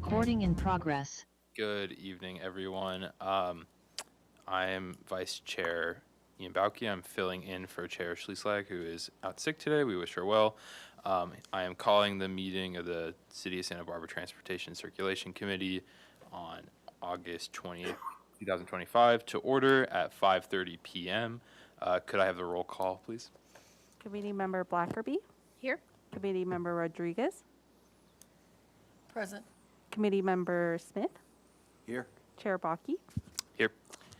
Recording in progress. Good evening, everyone. I am Vice Chair Ian Bauke. I'm filling in for Chair Schleeslag, who is out sick today. We wish her well. I am calling the meeting of the City of Santa Barbara Transportation Circulation Committee on August 20th, 2025 to order at 5:30 p.m. Could I have the roll call, please? Committee Member Blackerby. Here. Committee Member Rodriguez. Present. Committee Member Smith. Here. Chair Bakke. Here.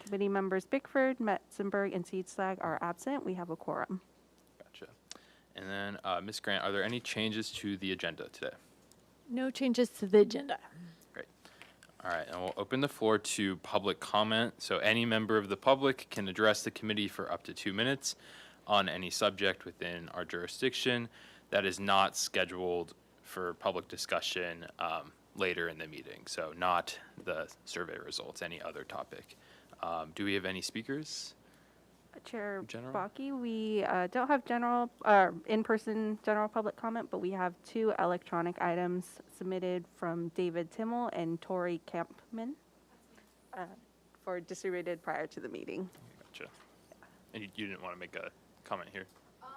Committee Members Bickford, Metzenberg, and Seedslag are absent. We have a quorum. Gotcha. And then, Ms. Grant, are there any changes to the agenda today? No changes to the agenda. Great. All right, and we'll open the floor to public comment. So any member of the public can address the committee for up to 2 minutes on any subject within our jurisdiction that is not scheduled for public discussion later in the meeting. So not the survey results, any other topic. Do we have any speakers? Chair General? Bakke, we don't have in-person general public comment, but we have 2 electronic items submitted from David Timmel and Tori Kampman for distributed prior to the meeting. Gotcha. And you didn't want to make a comment here? Well,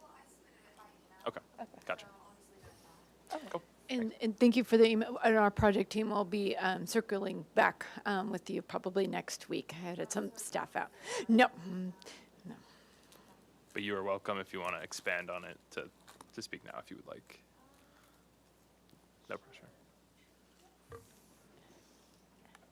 I submitted it by email. Okay, gotcha. Cool. And thank you for the email. And our project team will be circling back with you probably next week. I had some staff out. No. But you are welcome if you want to expand on it to speak now if you would like. No pressure.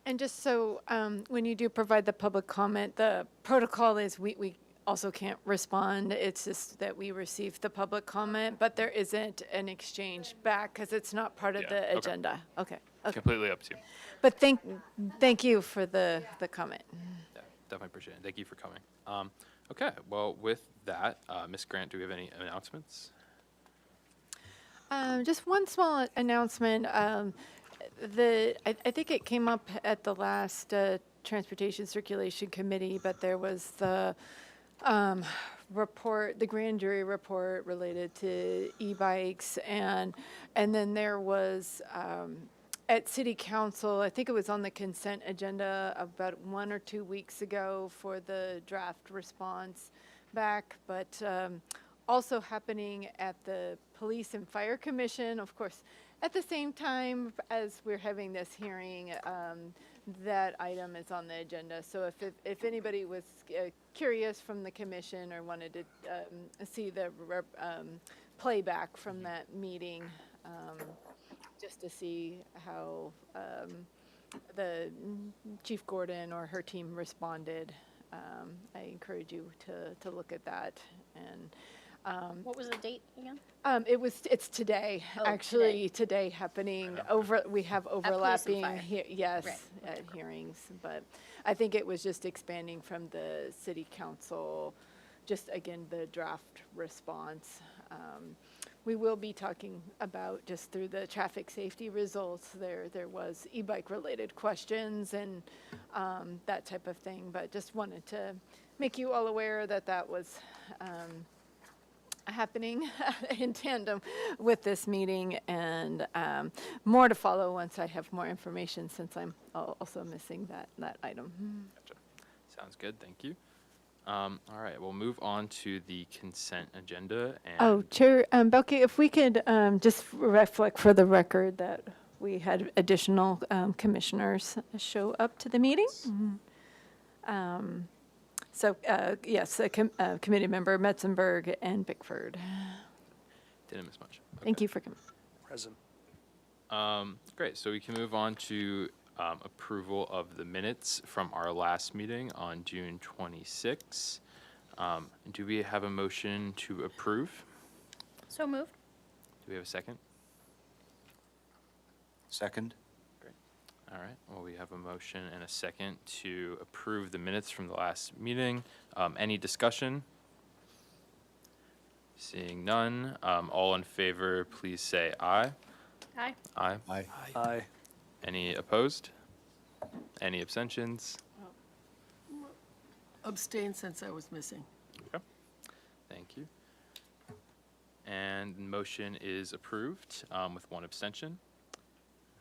And just so when you do provide the public comment, the protocol is we also can't respond. It's just that we receive the public comment, but there isn't an exchange back because it's not part of Yeah, the okay. agenda. Okay. Completely up to you. But thank you for the comment. Yeah, definitely appreciate it. Thank you for coming. Okay, well, with that, Ms. Grant, do we have any announcements? Just one small announcement. I think it came up at the last Transportation Circulation Committee, but there was the report, the grand jury report related to e-bikes, and then there was at City Council, I think it was on the consent agenda about 1 or 2 weeks ago for the draft response back, but also happening at the Police and Fire Commission, of course, at the same time as we're having this hearing, that item is on the agenda. So if anybody was curious from the commission or wanted to see the playback from that meeting, just to see how the Chief Gordon or her team responded, I encourage you to look at that. And What was the date again? it's today, Oh, actually today happening we have overlapping Fire. yes, Right. hearings, but I think it was just expanding from the City Council, just again, the draft response. We will be talking about just through the traffic safety results. There was e-bike related questions and that type of thing, but just wanted to make you all aware that that was happening in tandem with this meeting, and more to follow once I have more information, since I'm also missing that item. Gotcha. Sounds good, thank you. All right, we'll move on to the consent agenda. And Chair Belke, if we could just reflect for the record that we had additional commissioners show up to the meeting. So, yes, committee member Metzenberg and Bickford. Didn't miss much. Thank you for coming. Present. Great, so we can move on to approval of the minutes from our last meeting on June 26. Do we have a motion to approve? So moved. Do we have a second? Second. All right, well, we have a motion and a second to approve the minutes from the last meeting. Any discussion? Seeing none, all in favor, please say aye. Aye. Aye. Aye. Aye. Any opposed? Any abstentions? Abstain since I was missing. Okay, thank you. And motion is approved with one abstention.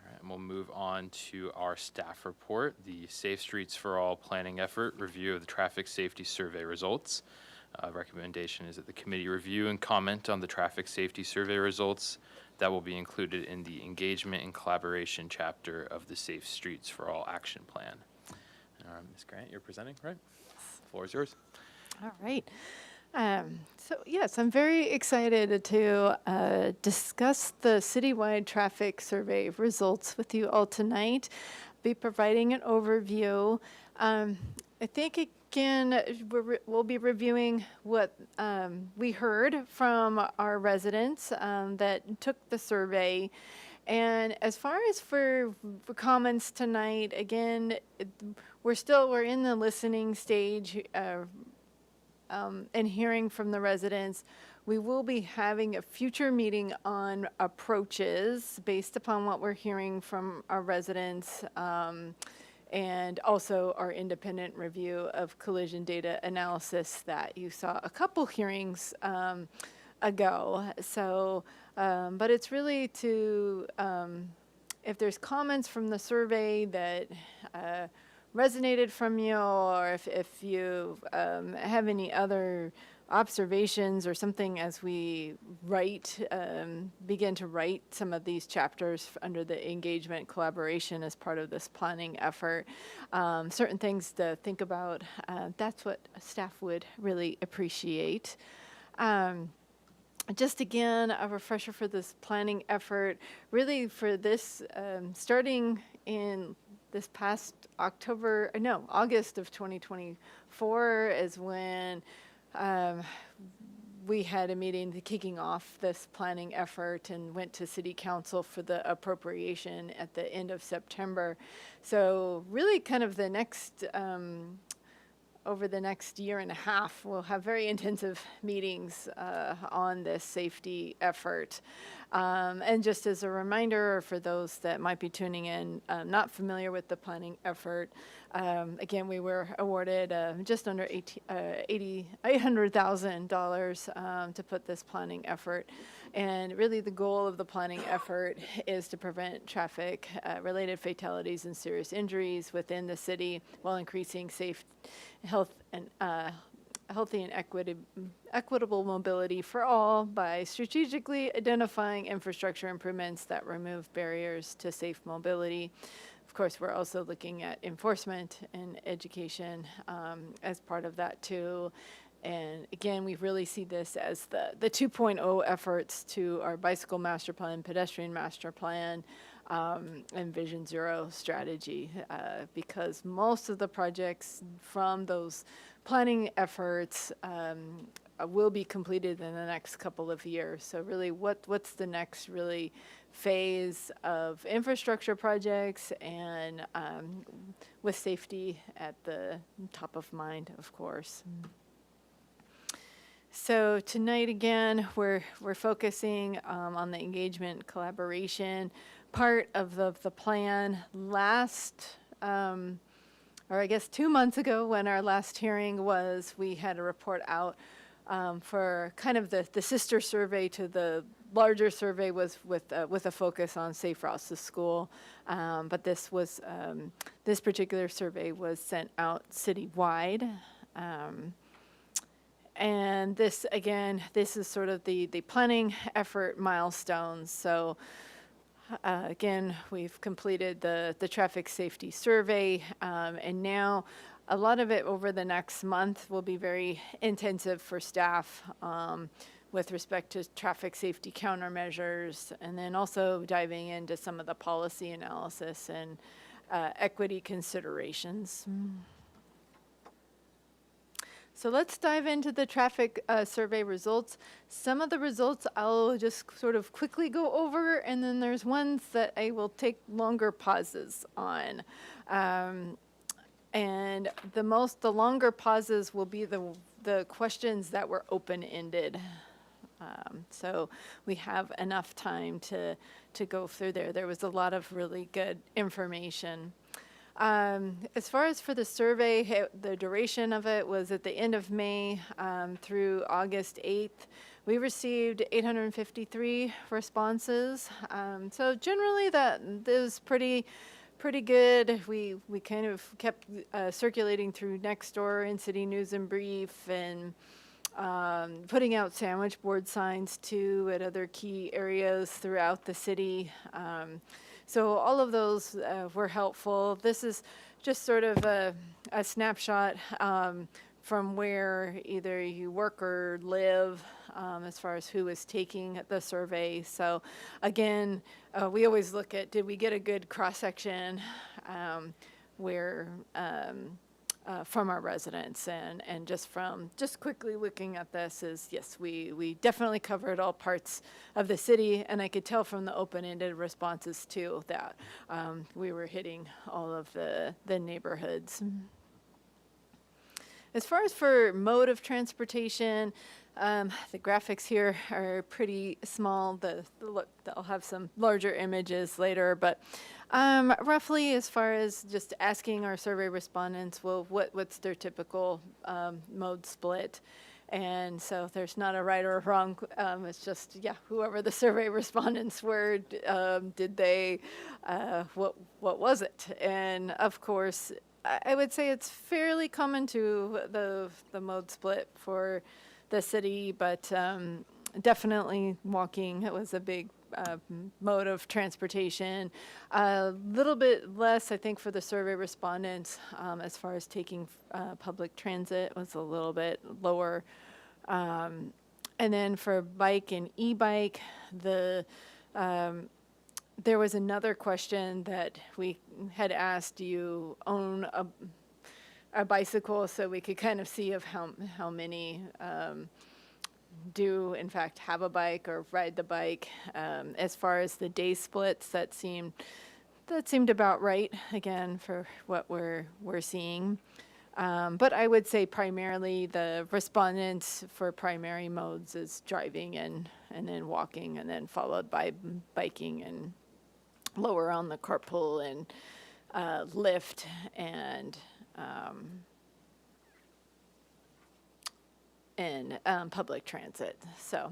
All and we'll move on to our staff report, the Safe Streets for All planning effort, review of the traffic safety survey results. Recommendation is that the committee review and comment on the traffic safety survey results that will be included in the engagement and collaboration chapter of the Safe Streets for All action plan. Ms. Grant, you're presenting, right? The floor is yours. All right. So yes, I'm very excited to discuss the citywide traffic survey results with you all tonight. Be providing an overview. I think again we'll be reviewing what we heard from our residents that took the survey. And as far as for comments tonight, again, we're in the listening stage. And hearing from the residents. We will be having a future meeting on approaches based upon what we're hearing from our residents, and also our independent review of collision data analysis that you saw a couple hearings ago. So, but it's really to, if there's comments from the survey that resonated from you, or if you have any other observations or something as we begin to write some of these chapters under the engagement collaboration as part of this planning effort, certain things to think about, that's what staff would really appreciate. Just again, a refresher for this planning effort, really for this, starting in this past August of 2024 is when we had a meeting kicking off this planning effort and went to City Council for the appropriation at the end of September. So really kind of the next, over the next year and a half, we'll have very intensive meetings on this safety effort. And just as a reminder for those that might be tuning in, not familiar with the planning effort, again, we were awarded just under $800,000 to put this planning effort. And really the goal of the planning effort is to prevent traffic related fatalities and serious injuries within the city while increasing healthy and equitable mobility for all by strategically identifying infrastructure improvements that remove barriers to safe mobility. Of course, we're also looking at enforcement and education as part of that too. And again, we really see this as the 2.0 efforts to our bicycle master plan, pedestrian master plan, and Vision Zero strategy, because most of the projects from those planning efforts will be completed in the next couple of years. So really, what's the next really phase of infrastructure projects, and with safety at the top of mind, of course. So tonight again, we're focusing on the engagement collaboration part of the plan. Or I guess 2 months ago when our last hearing was, we had a report out for kind of the sister survey to the larger survey was with a focus on safe routes to school. But this particular survey was sent out citywide. And this, again, this is sort of the planning effort milestones. So again, we've completed the traffic safety survey, and now a lot of it over the next month will be very intensive for staff with respect to traffic safety countermeasures, and then also diving into some of the policy analysis and equity considerations. So let's dive into the traffic survey results. Some of the results I'll just sort of quickly go over, and then there's ones that I will take longer pauses on. And the longer pauses will be the questions that were open-ended. So we have enough time to go through there. There was a lot of really good information. As far as for the survey, the duration of it was at the end of May through August 8th. we received 853 responses. So generally that is pretty good. We kind of kept circulating through Nextdoor and City News and Brief, and putting out sandwich board signs too at other key areas throughout the city. So all of those were helpful. This is just sort of a snapshot from where either you work or live, as far as who is taking the survey. So again, we always look at, did we get a good cross-section where from our residents, and just quickly looking at this is, yes, we definitely covered all parts of the city, and I could tell from the open-ended responses too that we were hitting all of the neighborhoods. As far as for mode of transportation, the graphics here are pretty small. I'll have some larger images later, but roughly, as far as just asking our survey respondents, well, what's their typical mode split? And so there's not a right or a wrong. It's just, yeah, whoever the survey respondents were, did they, what was it? And of course, I would say it's fairly common to the mode split for the city, but definitely walking, it was a big mode of transportation. A little bit less, I think, for the survey respondents, as far as taking public transit was a little bit lower. And then for bike and e-bike, there was another question that we had asked, do you own a bicycle? So we could kind of see of how many do in fact have a bike or ride the bike. As far as the day splits, that seemed about right, again, for what we're seeing. But I would say primarily the respondents for primary modes is driving and then walking, and then followed by biking, and lower on the carpool and Lyft and public transit. So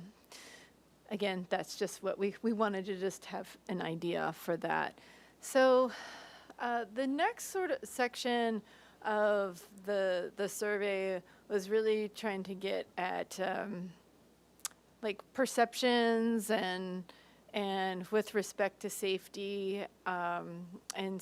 again, that's just what we wanted to just have an idea for that. So the next sort of section of the survey was really trying to get at like perceptions and with respect to safety. And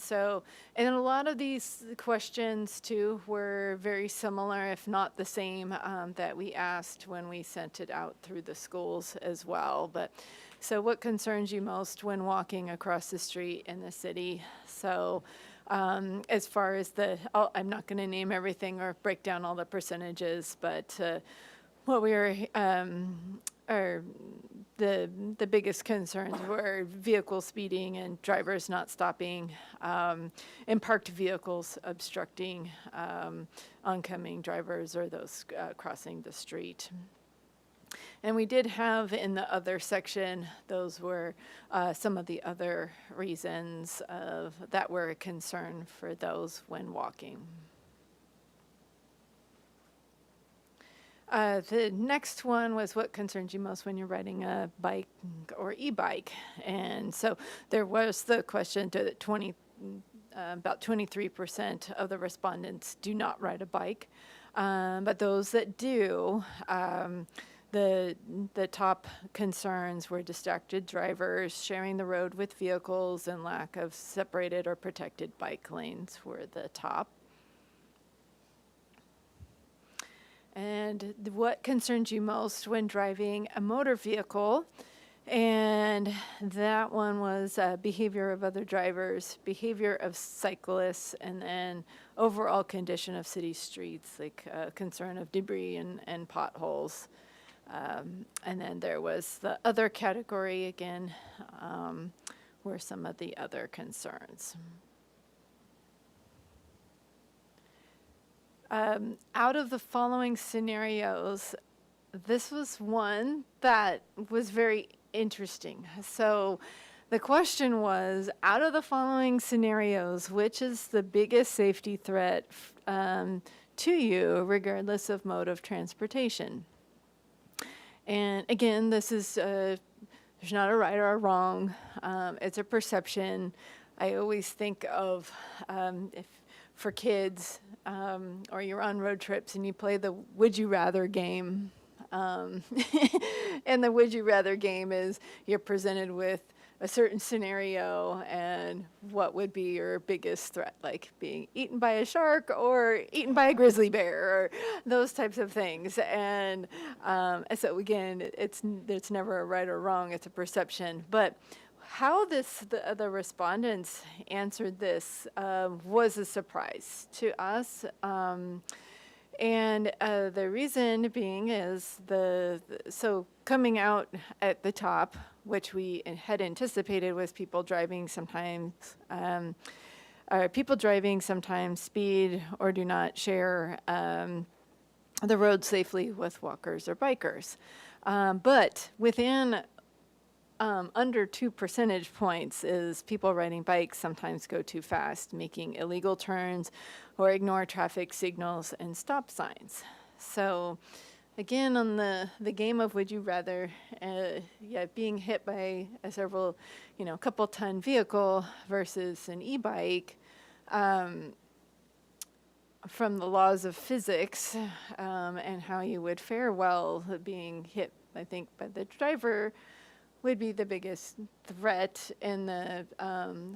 a lot of these questions too were very similar, if not the same, that we asked when we sent it out through the schools as well. But so what concerns you most when walking across the street in the city? So as far as I'm not going to name everything or break down all the percentages, but what we were, the biggest concerns were vehicle speeding and drivers not stopping, and parked vehicles obstructing oncoming drivers or those crossing the street. And we did have in the other section, those were some of the other reasons that were a concern for those when walking. The next one was what concerns you most when you're riding a bike or e-bike. And so there was the question that about 23% of the respondents do not ride a bike. But those that do, the top concerns were distracted drivers, sharing the road with vehicles, and lack of separated or protected bike lanes were the top. And what concerns you most when driving a motor vehicle? And that one was behavior of other drivers, behavior of cyclists, and then overall condition of city streets, like concern of debris and potholes. And then there was the other category again, were some of the other concerns. Out of the following scenarios, this was one that was very interesting. So the question was, out of the following scenarios, which is the biggest safety threat to you, regardless of mode of transportation? And again, this is, there's not a right or a wrong. It's a perception. I always think of if for kids, or you're on road trips and you play the would you rather game. And the would you rather game is you're presented with a certain scenario and what would be your biggest threat, like being eaten by a shark or eaten by a grizzly bear or those types of things. And so again, it's never a right or wrong, it's a perception. But how the respondents answered this was a surprise to us. And the reason being is so coming out at the top, which we had anticipated, was people driving sometimes speed or do not share the road safely with walkers or bikers. But within under 2 percentage points is people riding bikes sometimes go too fast, making illegal turns or ignore traffic signals and stop signs. So again, on the game of would you rather, being hit by a couple ton vehicle versus an e-bike, from the laws of physics and how you would fare well, being hit, I think, by the driver would be the biggest threat and the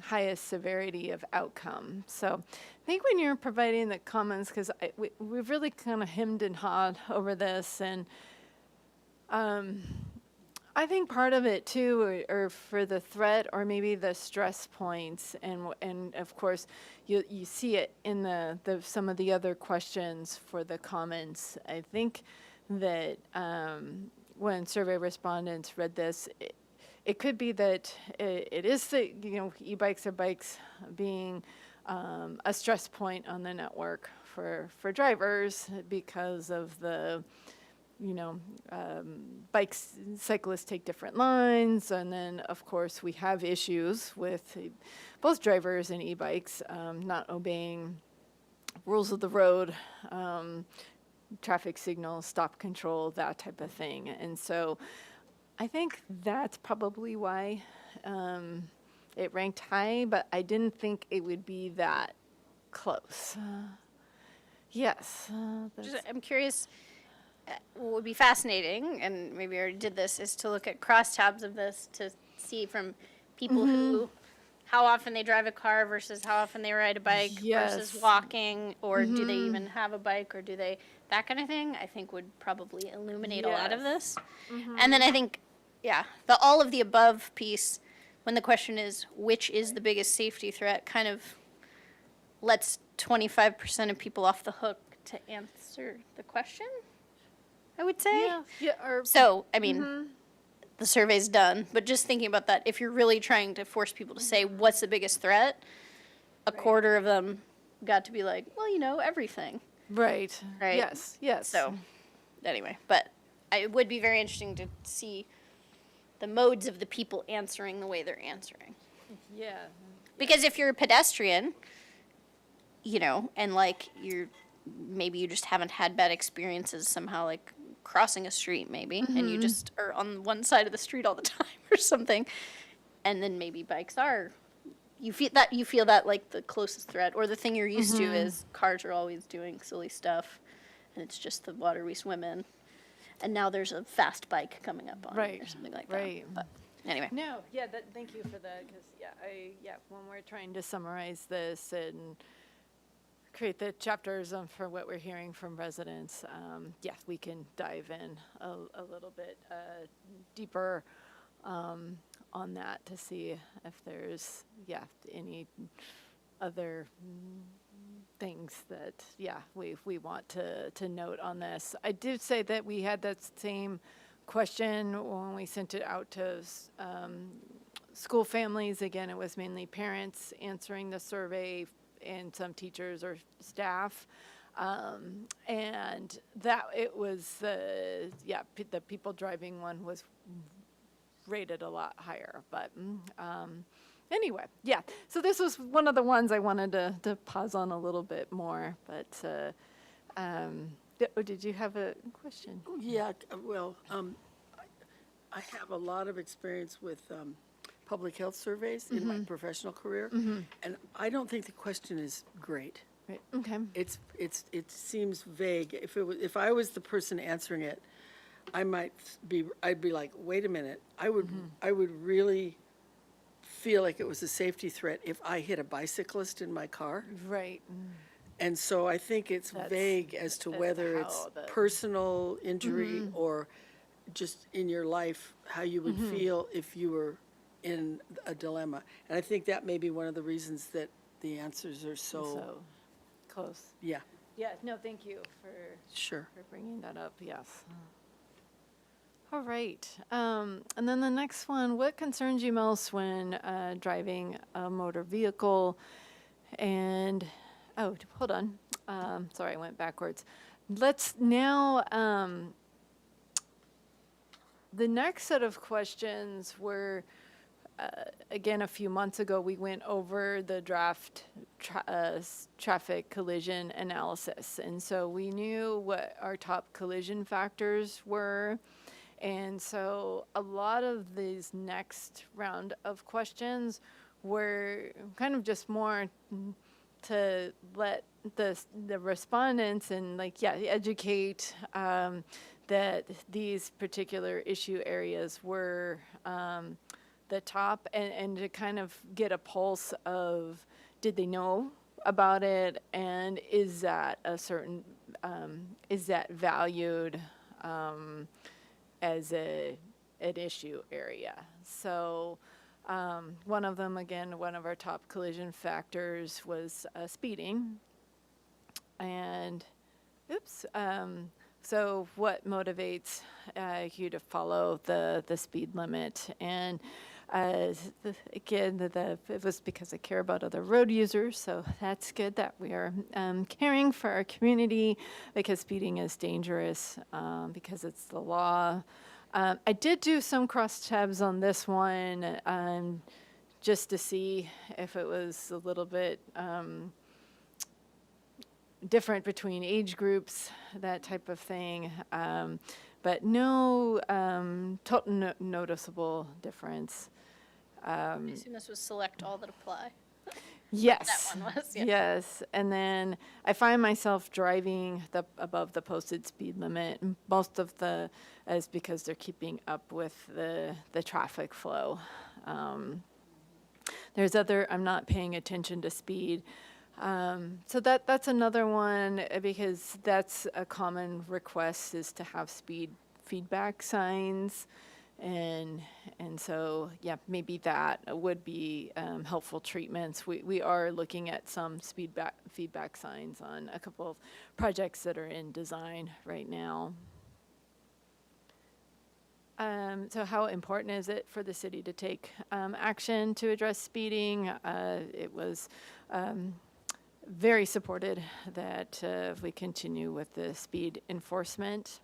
highest severity of outcome. So I think when you're providing the comments, because we've really kind of hemmed and hawed over this, and I think part of it too, or for the threat or maybe the stress points, and of course you see it in the some of the other questions for the comments. I think that when survey respondents read this, it could be that it is the, e-bikes or bikes being a stress point on the network for drivers because of the, cyclists take different lines. And then, of course, we have issues with both drivers and e-bikes not obeying rules of the road, traffic signals, stop control, that type of thing. And so I think that's probably why it ranked high, but I didn't think it would be that close. Yes. I'm curious, what would be fascinating, and maybe I already did this, is to look at crosstabs of this to see from people who, how often they drive a car versus how often they ride a bike versus walking, or do they even have a bike, or do they, that kind of thing, I think would probably illuminate a lot of this. And then I think, the all of the above piece, when the question is, which is the biggest safety threat, kind of lets 25% of people off the hook to answer the question, I would say. So, I mean, the survey's done, but just thinking about that, if you're really trying to force people to say what's the biggest threat, a quarter of them got to be like, well, everything. Right. Right. Yes. So, anyway, but it would be very interesting to see the modes of the people answering the way they're answering. Yeah. Because if you're a pedestrian, and maybe you just haven't had bad experiences somehow, like crossing a street maybe, and you just are on one side of the street all the time or something, and then maybe bikes are, you feel that like the closest threat, or the thing you're used to is cars are always doing silly stuff, and it's just the water we swim in, and now there's a fast bike coming up on it or something like that. Right. But anyway. No, thank you for that, because when we're trying to summarize this and create the chapters for what we're hearing from residents, we can dive in a little bit deeper on that to see if there's any other things that we want to note on this. I did say that we had that same question when we sent it out to school families. Again, it was mainly parents answering the survey and some teachers or staff, and that it was the people driving one was rated a lot higher. But anyway, so this was one of the ones I wanted to pause on a little bit more. But did you have a question? Yeah, well, I have a lot of experience with public health surveys in my professional career, and I don't think the question is great. Right, okay. It seems vague. If I was the person answering it, I'd be like, wait a minute, I would really feel like it was a safety threat if I hit a bicyclist in my car. Right. And so I think it's That's- vague as to as to whether how it's the- personal injury or just in your life, how you would feel if you were in a dilemma. And I think that may be one of the reasons that the answers are So, close. yeah, Yeah, no, thank you sure. for bringing that up, yes. All right, and then the next one, what concerns you most when driving a motor vehicle? And, oh, hold on, sorry, I went backwards. Let's now, the next set of questions were, again, a few months ago, we went over the draft traffic collision analysis. And so we knew what our top collision factors were. And so a lot of these next round of questions were kind of just more to let the respondents and educate that these particular issue areas were the top and to kind of get a pulse of, did they know about it, and is that a certain is that valued as an issue area? So one of them, again, one of our top collision factors was speeding. And so what motivates you to follow the speed limit? And again, it was because I care about other road users, so that's good that we are caring for our community, because speeding is dangerous, because it's the law. I did do some cross tabs on this one, just to see if it was a little bit different between age groups, that type of thing. But no noticeable difference. I assume this was select all that apply. Yes. That one was, yeah. Yes. And then I find myself driving above the posted speed limit. Most of is because they're keeping up with the traffic flow. There's I'm not paying attention to speed. So that's another one, because that's a common request, is to have speed feedback signs. And so, yeah, maybe that would be helpful treatments. We are looking at some feedback signs on a couple of projects that are in design right now. So how important is it for the city to take action to address speeding? It was very supported that we continue with the speed enforcement.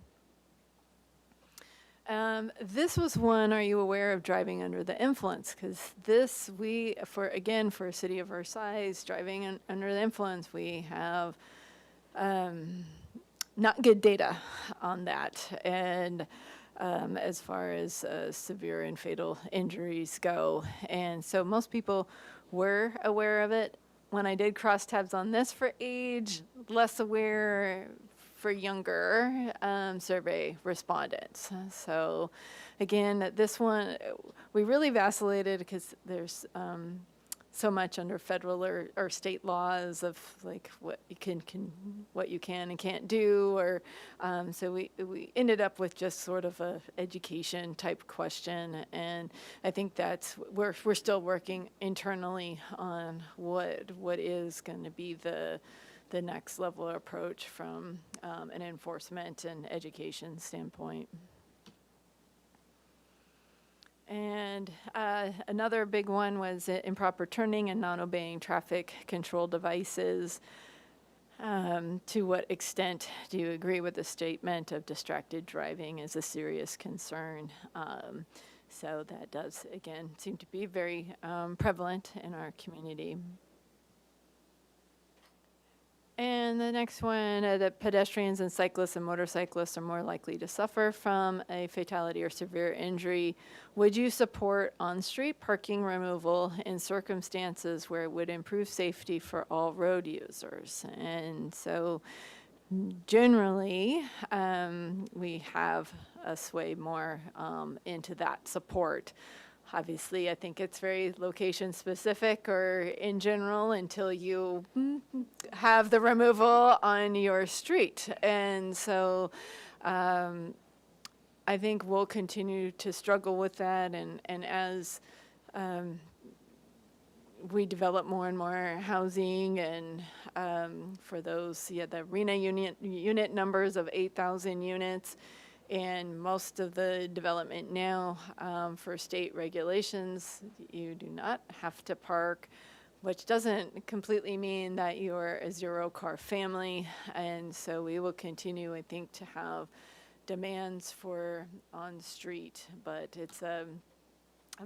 This was one, are you aware of driving under the influence? Because this, for a city of our size, driving under the influence, we have not good data on that. And as far as severe and fatal injuries go. And so most people were aware of it. When I did crosstabs on this for age, less aware for younger survey respondents. So again, this one, we really vacillated because there's so much under federal or state laws of like what you what you can and can't do, or so we ended up with just sort of a education type question, and I think that's we're still working internally on what is going to be the next level approach from an enforcement and education standpoint. And another big one was improper turning and not obeying traffic control devices. To what extent do you agree with the statement of distracted driving is a serious concern? So that does, again, seem to be very prevalent in our community. And the next one, that pedestrians and cyclists and motorcyclists are more likely to suffer from a fatality or severe injury. Would you support on-street parking removal in circumstances where it would improve safety for all road users? And so generally, we have a sway more into that support. Obviously, I think it's very location specific or in general until you have the removal on your street. And so I think we'll continue to struggle with that. And as we develop more and more housing and for those, the arena unit numbers of 8,000 units, and most of the development now for state regulations, you do not have to park, which doesn't completely mean that you're a zero-car family. And so we will continue, I think, to have demands for on-street, but it's a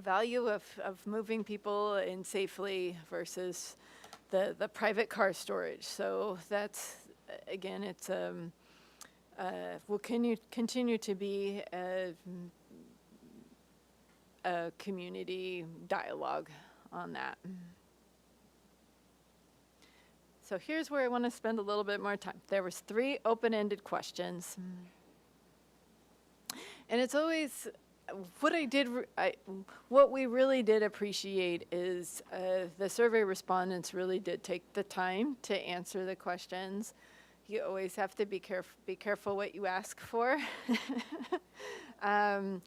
value of moving people in safely versus the private car storage. So that's, again, it's will continue to be a community dialogue on that. So here's where I want to spend a little bit more time. There was 3 open-ended questions. And it's always, what we really did appreciate is the survey respondents really did take the time to answer the questions. You always have to be careful what you ask for. Some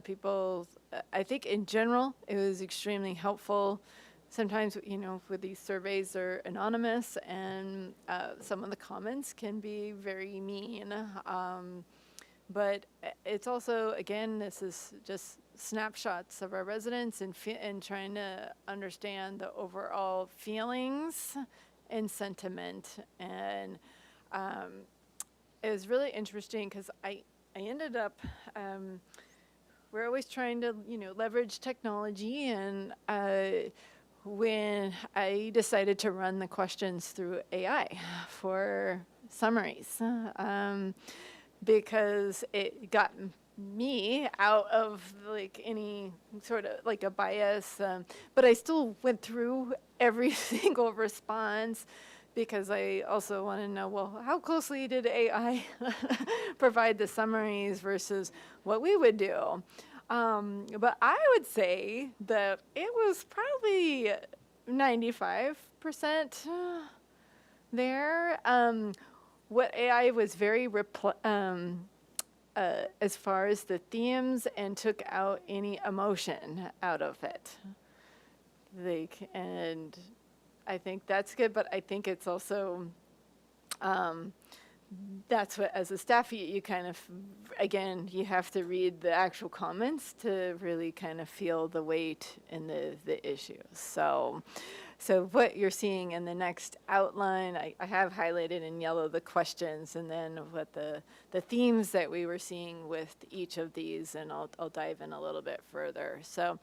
people, I think in general, it was extremely helpful. Sometimes, with these surveys are anonymous, and some of the comments can be very mean. But it's also, again, this is just snapshots of our residents and trying to understand the overall feelings and sentiment. And it was really interesting because I ended up, we're always trying to, leverage technology. And when I decided to run the questions through AI for summaries, because it got me out of any sort of a bias, but I still went through every single response because I also want to know, well, how closely did AI provide the summaries versus what we would do? But I would say that it was probably 95% there. What AI was very as far as the themes, and took out any emotion out of it. And I think that's good, but I think it's also, that's what, as a staff, you kind of, again, you have to read the actual comments to really kind of feel the weight in the issues. So what you're seeing in the next outline, I have highlighted in yellow the questions, and then what the themes that we were seeing with each of these, and I'll dive in a little bit further. So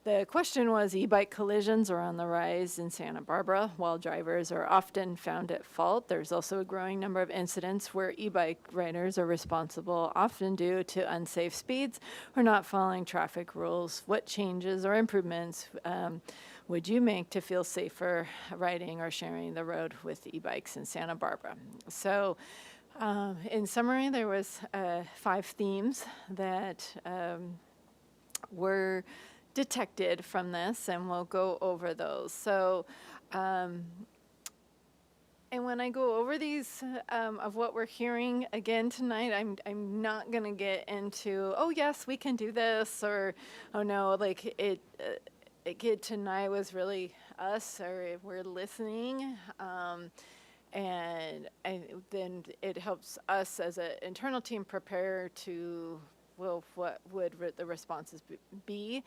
the question was, e-bike collisions are on the rise in Santa Barbara, while drivers are often found at fault. There's also a growing number of incidents where e-bike riders are responsible, often due to unsafe speeds or not following traffic rules. What changes or improvements would you make to feel safer riding or sharing the road with e-bikes in Santa Barbara? So in summary, there was 5 themes that were detected from this, and we'll go over those. So, and when I go over these of what we're hearing again tonight, I'm not gonna get into, oh yes, we can do this, or oh no, tonight was really us, or we're listening, and then it helps us as an internal team prepare to, well, what would the responses be?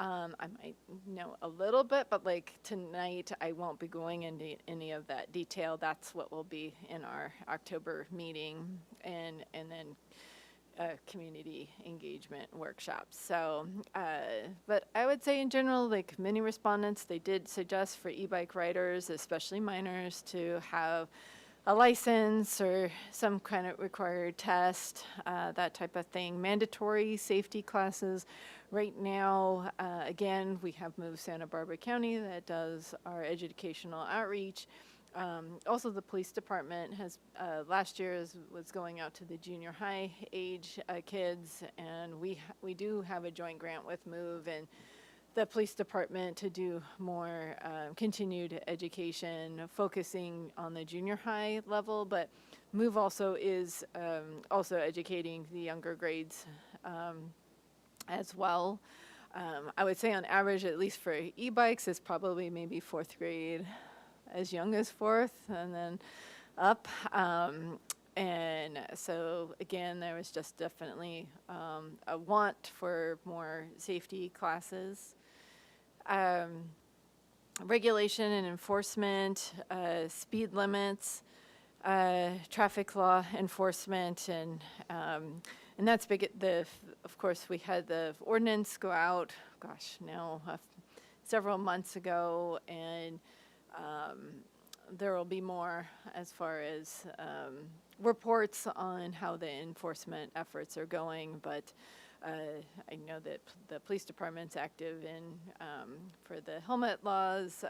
I might know a little bit, but tonight I won't be going into any of that detail. That's what will be in our October meeting, and then community engagement workshops. So, but I would say in general, like many respondents, they did suggest for e-bike riders, especially minors, to have a license or some kind of required test, that type of thing. Mandatory safety classes. Right now, again, we have moved Santa Barbara County that does our educational outreach. Also, the police department has, last year was going out to the junior high age kids, and we do have a joint grant with MOVE and the police department to do more continued education, focusing on the junior high level, but MOVE also is also educating the younger grades as well. I would say on average, at least for e-bikes, it's probably maybe 4th grade, as young as 4th, and then up. And so again, there was just definitely a want for more safety classes. Regulation and enforcement, speed limits, traffic law enforcement, and that's big. Of course, we had the ordinance go out, gosh, now several months ago, and there will be more as far as reports on how the enforcement efforts are going, but I know that the police department's active in for the helmet laws.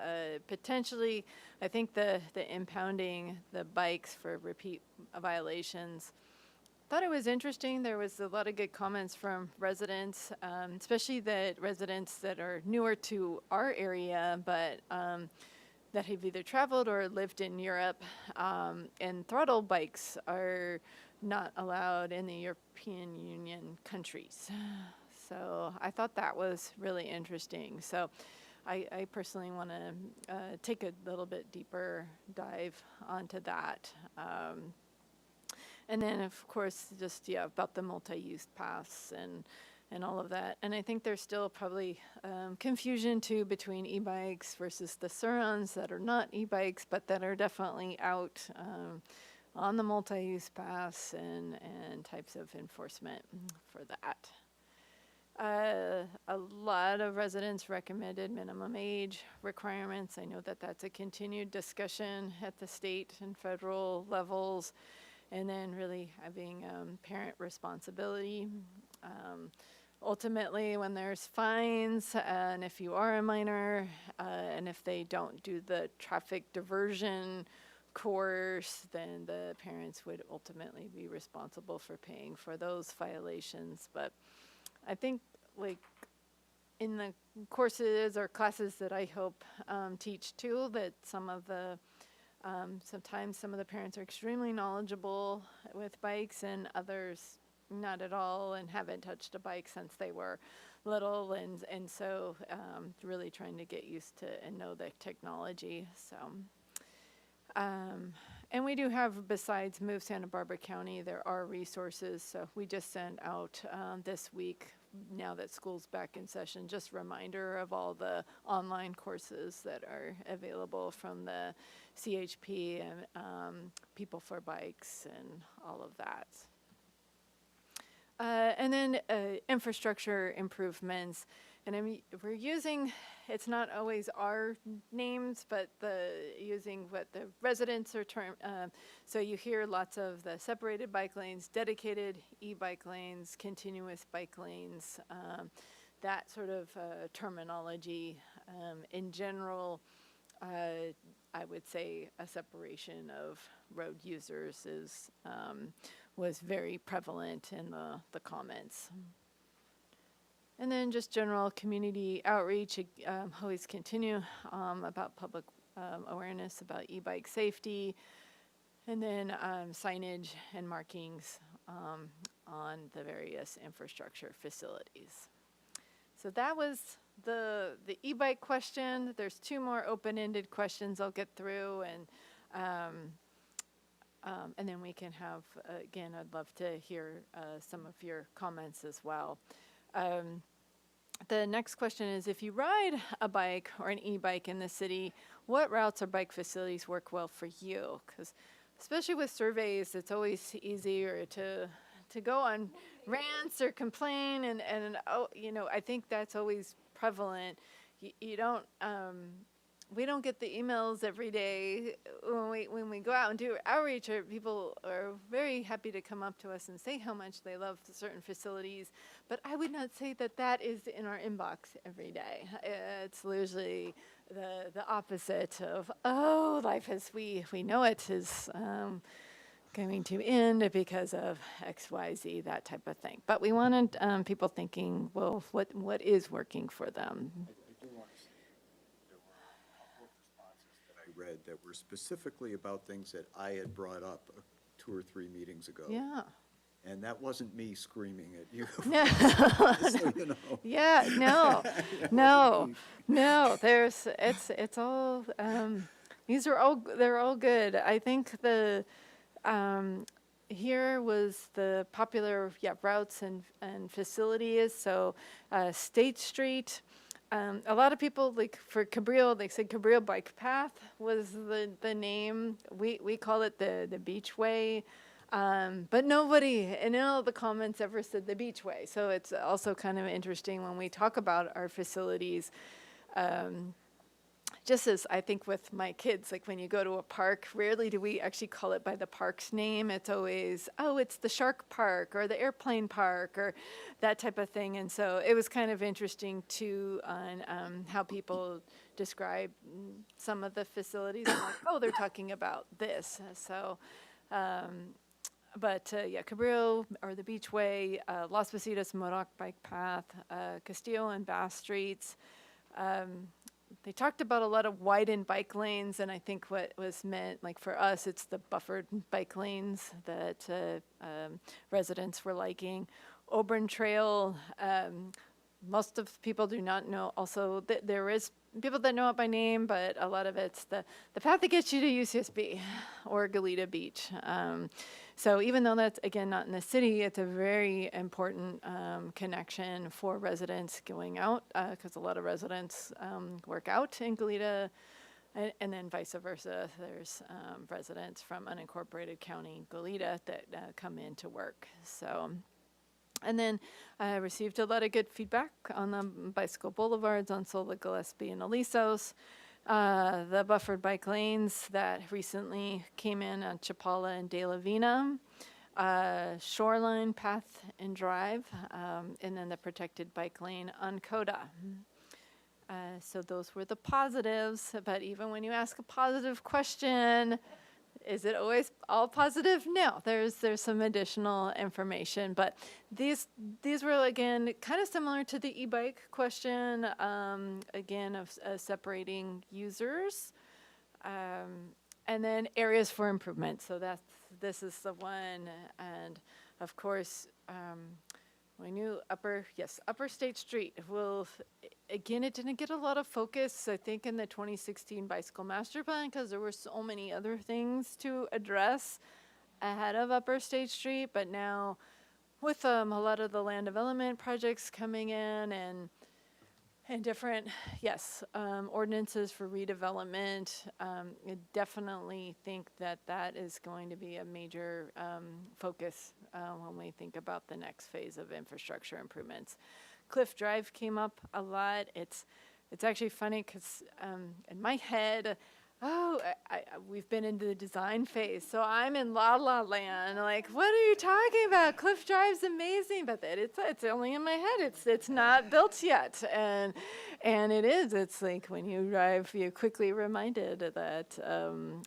Potentially, I think the impounding the bikes for repeat violations. Thought it was interesting. There was a lot of good comments from residents, especially that residents that are newer to our area, but that have either traveled or lived in Europe, and throttle bikes are not allowed in the European Union countries. So I thought that was really interesting. So I personally want to take a little bit deeper dive onto that. And then, of course, just, about the multi-use paths and all of that. And I think there's still probably confusion, too, between e-bikes versus the Surons that are not e-bikes, but that are definitely out on the multi-use paths and types of enforcement for that. A lot of residents recommended minimum age requirements. I know that that's a continued discussion at the state and federal levels. And then really having parent responsibility. Ultimately, when there's fines, and if you are a minor, and if they don't do the traffic diversion course, then the parents would ultimately be responsible for paying for those violations. But I think, like, in the courses or classes that I hope teach too, that some of the sometimes some of the parents are extremely knowledgeable with bikes and others not at all and haven't touched a bike since they were little, and so really trying to get used to and know the technology. So and we do have, besides Move Santa Barbara County, there are resources. So we just sent out this week, now that school's back in session, just reminder of all the online courses that are available from the CHP and People for Bikes and all of that. And then infrastructure improvements. And we're using, it's not always our names, but using what the residents are so you hear lots of the separated bike lanes, dedicated e-bike lanes, continuous bike lanes, that sort of terminology. In general, I would say a separation of road users was very prevalent in the comments. And then just general community outreach, always continue about public awareness about e-bike safety, and then signage and markings on the various infrastructure facilities. So that was the e-bike question. There's 2 more open-ended questions I'll get through, and then we can have, again, I'd love to hear some of your comments as well. The next question is, if you ride a bike or an e-bike in the city, what routes or bike facilities work well for you? Because especially with surveys, it's always easier to to go on rants or complain, and oh, I think that's always prevalent. You don't, we don't get the emails every day when we go out and do outreach. Or people are very happy to come up to us and say how much they love certain facilities, but I would not say that that is in our inbox every day. It's usually the opposite of, oh, life as we know it is going to end because of X, Y, Z, that type of thing. But we wanted people thinking, well, what is working for them? I do want to say there were a couple of responses that I read that were specifically about things that I had brought up 2 or 3 meetings ago. Yeah. And that wasn't me screaming at you. No. So, you know. Yeah, no, it's all, they're all good. I think here was the popular, routes and facilities. So, State Street, a lot of people, like for Cabrillo, they said Cabrillo Bike Path was the name. We call it the Beachway. But nobody in all the comments ever said the Beachway. So it's also kind of interesting when we talk about our facilities. Just as I think with my kids, like when you go to a park, rarely do we actually call it by the park's name. It's always, oh, it's the Shark Park or the Airplane Park or that type of thing. And so it was kind of interesting too on how people describe some of the facilities. I'm like, oh, they're talking about this. So. But Cabrillo or the Beachway, Las Positas Modoc Bike Path, Castillo and Bass Streets. They talked about a lot of widened bike lanes, and I think what was meant, like for us, it's the buffered bike lanes that residents were liking. Auburn Trail, most of people do not know. Also, there is people that know it by name, but a lot of it's the path that gets you to UCSB or Goleta Beach. So even though that's, again, not in the city, it's a very important connection for residents going out, because a lot of residents work out in Goleta, and then vice versa. There's residents from unincorporated county Goleta that come in to work. So. And then I received a lot of good feedback on the bicycle boulevards on Sola, Gillespie, and Alisos. The buffered bike lanes that recently came in on Chapala and De La Vina. Shoreline Path and Drive, and then the protected bike lane on Coda. So those were the positives, but even when you ask a positive question, is it always all positive? No, there's some additional information, but these were, again, kind of similar to the e-bike question, again, of separating users, and then areas for improvement. So this is the one, and of course, we knew Upper State Street will, again, it didn't get a lot of focus, I think, in the 2016 Bicycle Master Plan because there were so many other things to address ahead of Upper State Street. But now with a lot of the land development projects coming in and different, ordinances for redevelopment, I definitely think that is going to be a major focus when we think about the next phase of infrastructure improvements. Cliff Drive came up a lot. It's actually funny because in my head, we've been into the design phase, so I'm in La La Land. Like, what are you talking about? Cliff Drive's amazing, but it's only in my head. It's not built yet, and it is. It's like when you drive, you're quickly reminded that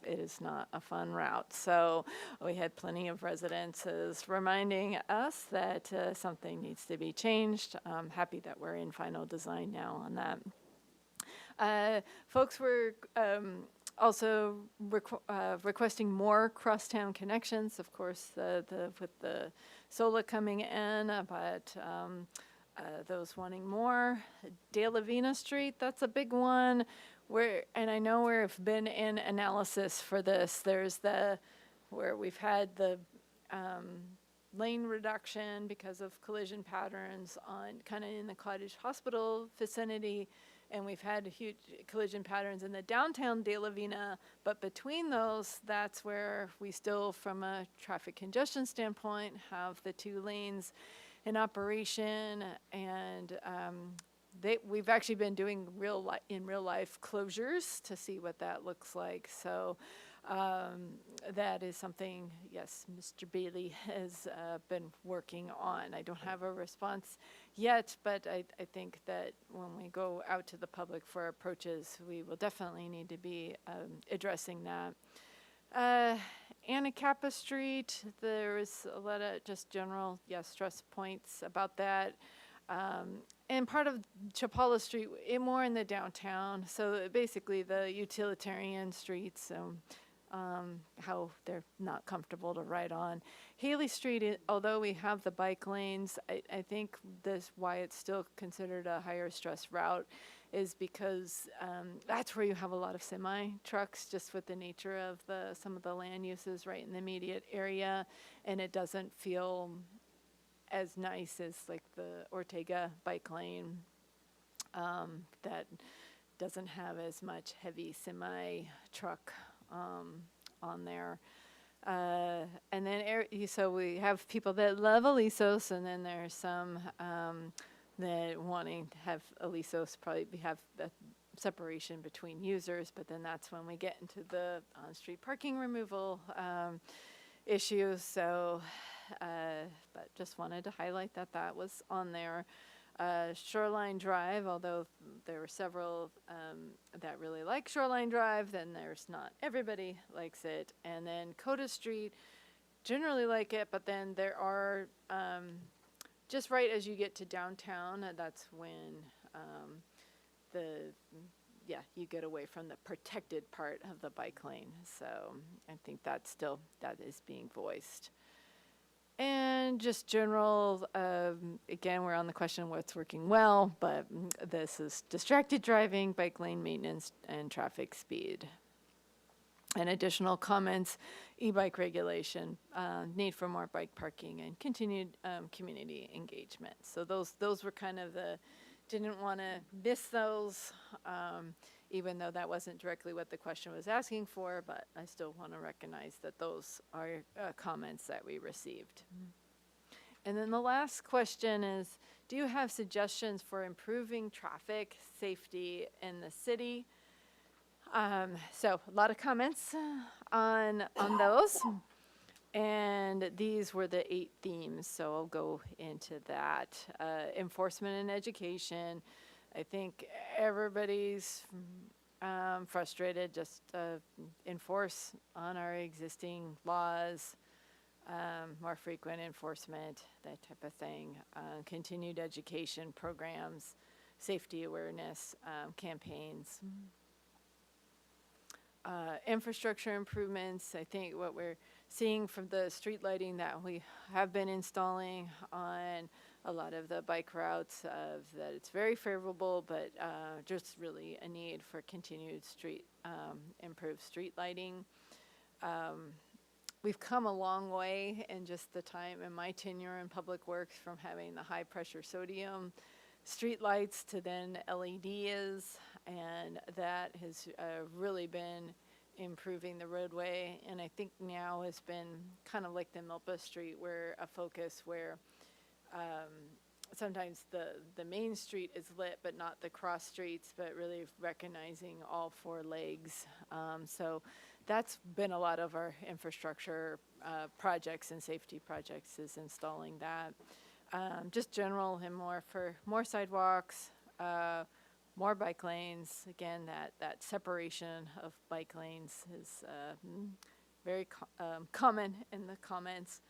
it is not a fun route. So we had plenty of residences reminding us that something needs to be changed. I'm happy that we're in final design now on that. Folks were also requesting more crosstown connections, of course, with the SOLA coming in, but those wanting more. De La Vina Street, that's a big one. And I know we've been in analysis for this. There's where we've had the lane reduction because of collision patterns on kind of in the Cottage Hospital vicinity. and we've had huge collision patterns in the downtown De La Vina, but between those, that's where we still, from a traffic congestion standpoint, have the 2 lanes in operation, and we've actually been doing in real life closures to see what that looks like. So that is something, yes, Mr. Bailey has been working on. I don't have a response yet, but I think that when we go out to the public for approaches, we will definitely need to be addressing that. Anacapa Street, there was a lot of just general, stress points about that. And part of Chapala Street, more in the downtown. So basically the utilitarian streets, how they're not comfortable to ride on. Haley Street, although we have the bike lanes, I think why it's still considered a higher stress route is because that's where you have a lot of semi trucks, just with the nature of some of the land uses right in the immediate area, and it doesn't feel as nice as like the Ortega bike lane that doesn't have as much heavy semi truck on there. And then so we have people that love Alisos, and then there's some that wanting to have Alisos probably have the separation between users, but then that's when we get into the on-street parking removal issues. So, but just wanted to highlight that was on there. Shoreline Drive, although there were several that really like Shoreline Drive, then there's not everybody likes it. And then Coda Street, generally like it, but then there are, just right as you get to downtown, that's when you get away from the protected part of the bike lane. So I think that is being voiced. And just general, again, we're on the question of what's working well, but this is distracted driving, bike lane maintenance, and traffic speed. And additional comments, e-bike regulation, need for more bike parking, and continued community engagement. So those were kind of didn't want to miss those, even though that wasn't directly what the question was asking for, but I still want to recognize that those are comments that we received. And then the last question is, do you have suggestions for improving traffic safety in the city? So a lot of comments on those. And these were the 8 themes, so I'll go into that. Enforcement and education. I think everybody's frustrated, just enforce on our existing laws, more frequent enforcement, that type of thing. Continued education programs, safety awareness campaigns. Infrastructure improvements. I think what we're seeing from the street lighting that we have been installing on a lot of the bike routes, that it's very favorable, but just really a need for continued improved street lighting. We've come a long way in just the time in my tenure in public works, from having the high pressure sodium street lights to then LEDs, and that has really been improving the roadway. And I think now has been kind of like the Milpa Street, where a focus where sometimes the main street is lit, but not the cross streets, but really recognizing all 4 legs. So that's been a lot of our infrastructure projects and safety projects, is installing that. Just general and more sidewalks, more bike lanes. Again, that separation of bike lanes is very common in the comments.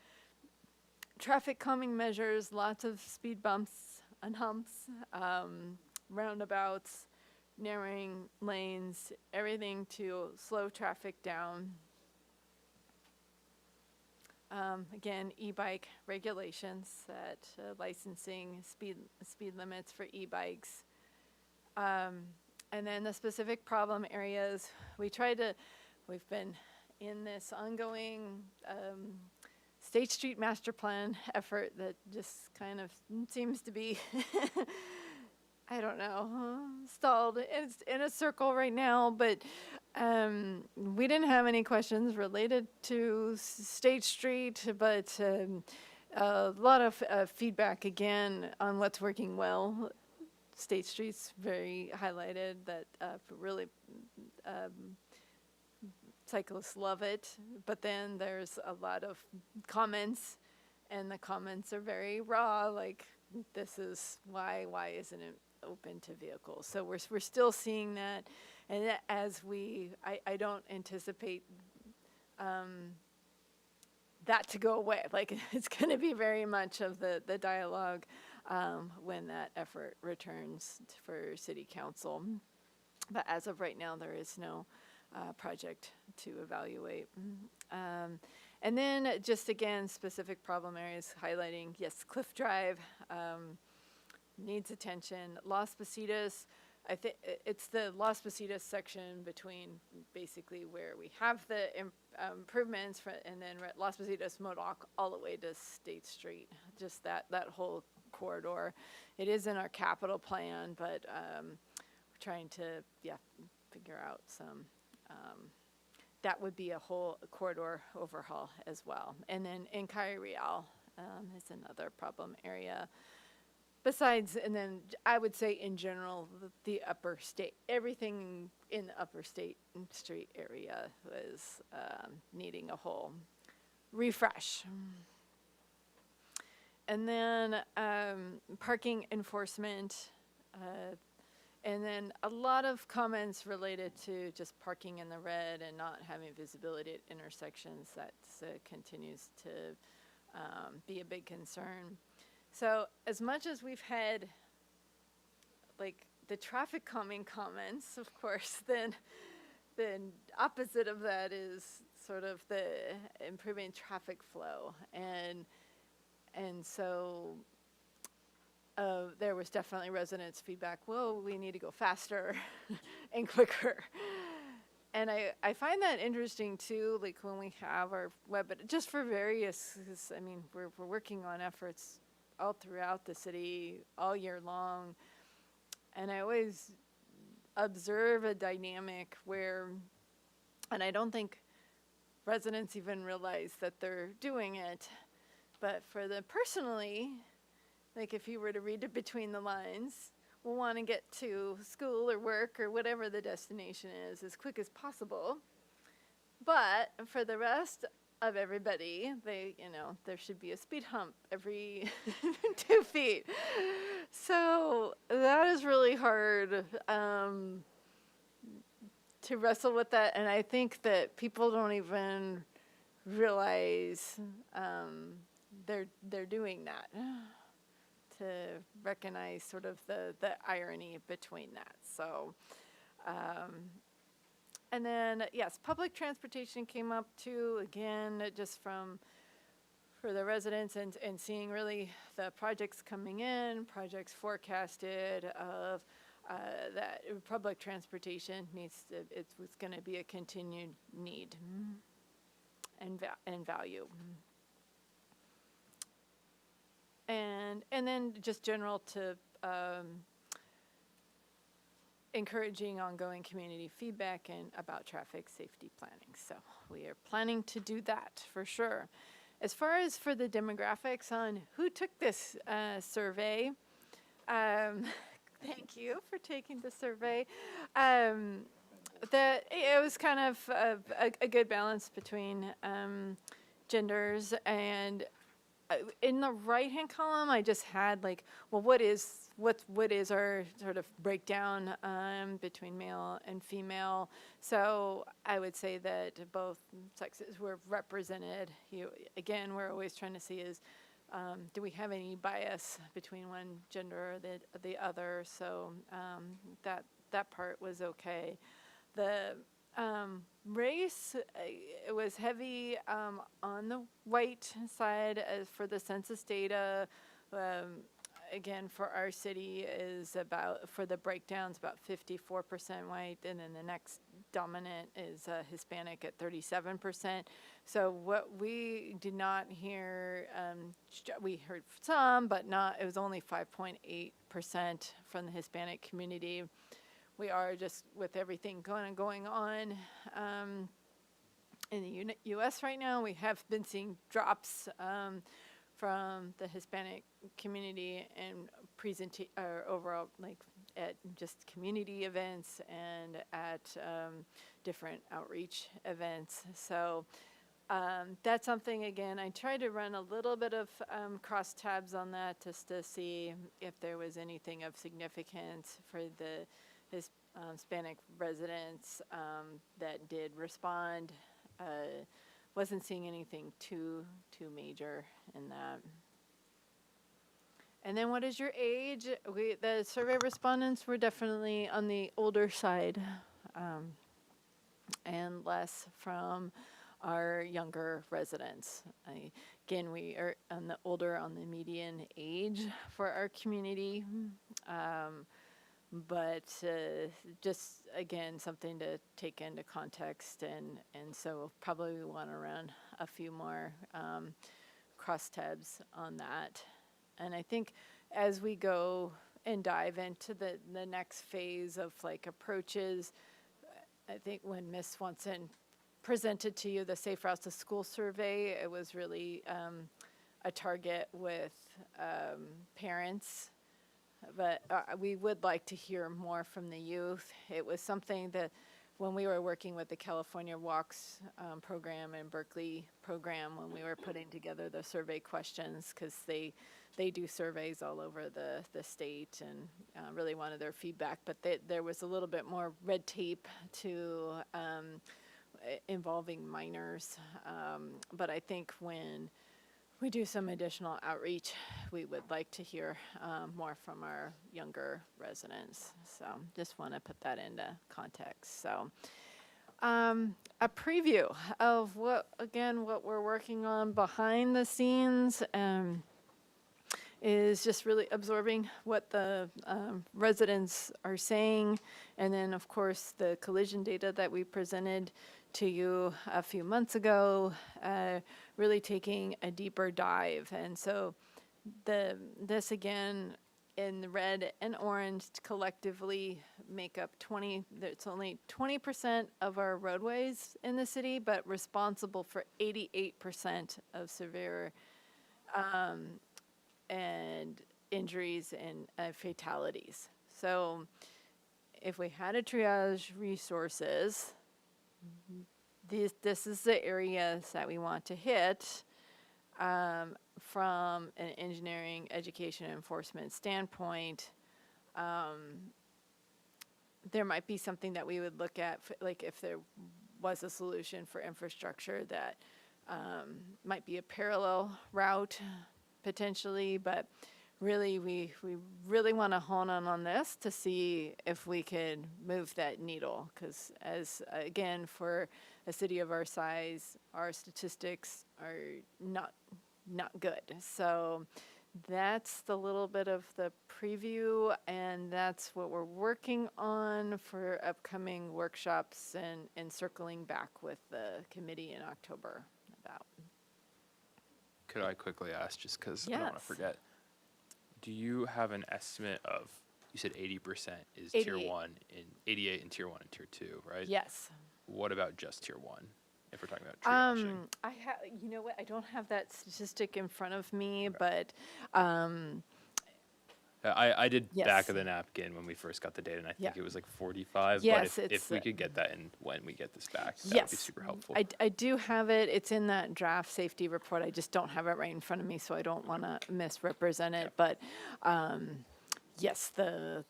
Traffic calming measures, lots of speed bumps and humps, roundabouts, narrowing lanes, everything to slow traffic down. Again, e-bike regulations, that licensing, speed limits for e-bikes. And then the specific problem areas, we've been in this ongoing State Street Master Plan effort that just kind of seems to be I don't know, stalled. It's in a circle right now, but we didn't have any questions related to State Street, but a lot of feedback again on what's working well. State Street's very highlighted that really cyclists love it, but then there's a lot of comments, and the comments are very raw, like, this is why isn't it open to vehicles? So we're still seeing that, and as I don't anticipate that to go away. Like, it's going to be very much of the dialogue when that effort returns for city council. But as of right now, there is no project to evaluate. And then just again, specific problem areas highlighting, yes, Cliff Drive needs attention. Las Positas, I think it's the Las Positas section between basically where we have the improvements and then Las Positas, Modoc, all the way to State Street, just that whole corridor. It is in our capital plan, but we're trying to, figure out some, that would be a whole corridor overhaul as well. And then in Calle Real is another problem area. Besides, and then I would say in general, the upper state, everything in the upper State Street area was needing a whole refresh. And then parking enforcement, and then a lot of comments related to just parking in the red and not having visibility at intersections. That continues to be a big concern. So as much as we've had like the traffic calming comments, of course, then opposite of that is sort of the improving traffic flow. And so there was definitely residents' feedback, whoa, we need to go faster and quicker. And I find that interesting too, like when we have our web, just for various, I mean, we're working on efforts all throughout the city all year long. And I always observe a dynamic where, and I don't think residents even realize that they're doing it, but for them personally, like if you were to read it between the lines, we'll want to get to school or work or whatever the destination is as quick as possible. But for the rest of everybody, there should be a speed hump every 2 feet. So that is really hard to wrestle with that. And I think that people don't even realize they're doing that, to recognize sort of the irony between that. So, and then, yes, public transportation came up too, again, just for the residents and seeing really the projects coming in, projects forecasted of that public transportation it's going to be a continued need and value. And then just general to encouraging ongoing community feedback and about traffic safety planning. So we are planning to do that for sure. As far as for the demographics on who took this survey, thank you for taking the survey. It was kind of a good balance between genders, and in the right-hand column, I just had like, well, what is our sort of breakdown between male and female? So I would say that both sexes were represented. Again, we're always trying to see is, do we have any bias between one gender or the other? So that part was okay. The race, it was heavy on the white side as for the census data. Again, for our city is about, for the breakdowns, about 54% white, and then the next dominant is Hispanic at 37%. So what we did not hear, we heard some, but not, it was only 5.8% from the Hispanic community. We are just, with everything going on in the U.S. right now, we have been seeing drops from the Hispanic community and overall, like at just community events and at different outreach events. So that's something, again, I tried to run a little bit of crosstabs on that just to see if there was anything of significance for the Hispanic residents that did respond. Wasn't seeing anything too major in that. And then what is your age? The survey respondents were definitely on the older side, and less from our younger residents. Again, we are on the median age for our community. But just, again, something to take into context, and so probably we want to run a few more crosstabs on that. And I think as we go and dive into the next phase of like approaches, I think when Ms. Swanson presented to you the Safe Routes to School survey, it was really a target with parents. But we would like to hear more from the youth. It was something that when we were working with the California Walks program and Berkeley program, when we were putting together the survey questions, because they do surveys all over the state, and really wanted their feedback. But there was a little bit more red tape to involving minors. But I think when we do some additional outreach, we would like to hear more from our younger residents. So just want to put that into context. So a preview of what we're working on behind the scenes is just really absorbing what the residents are saying. And then, of course, the collision data that we presented to you a few months ago, really taking a deeper dive. And so this again in the red and orange collectively make up it's only 20% of our roadways in the city, but responsible for 88% of severe and injuries and fatalities. So if we had to triage resources, this is the areas that we want to hit from an engineering, education, enforcement standpoint. There might be something that we would look at, like if there was a solution for infrastructure that might be a parallel route potentially, but really we really want to hone in on this to see if we could move that needle, because as again, for a city of our size, our statistics are not good. So that's the little bit of the preview, and that's what we're working on for upcoming workshops and circling back with the committee in October about. Could I quickly ask, just because I don't want to Yes. forget, do you have an estimate of, you said 80% is tier 88. 1, and 88 in tier 1 and tier 2, right? Yes. What about just tier 1, if we're talking about triaging? You know what, I don't have that statistic in front of me, but I did Yes. back of the napkin when we first got the data, and I think Yeah. it was like 45. Yes, but if it's, we could get that in when we get this back, that would be yes, super helpful. I do have it. It's in that draft safety report. I just don't have it right in front of me, so I don't want to misrepresent it. But yes, the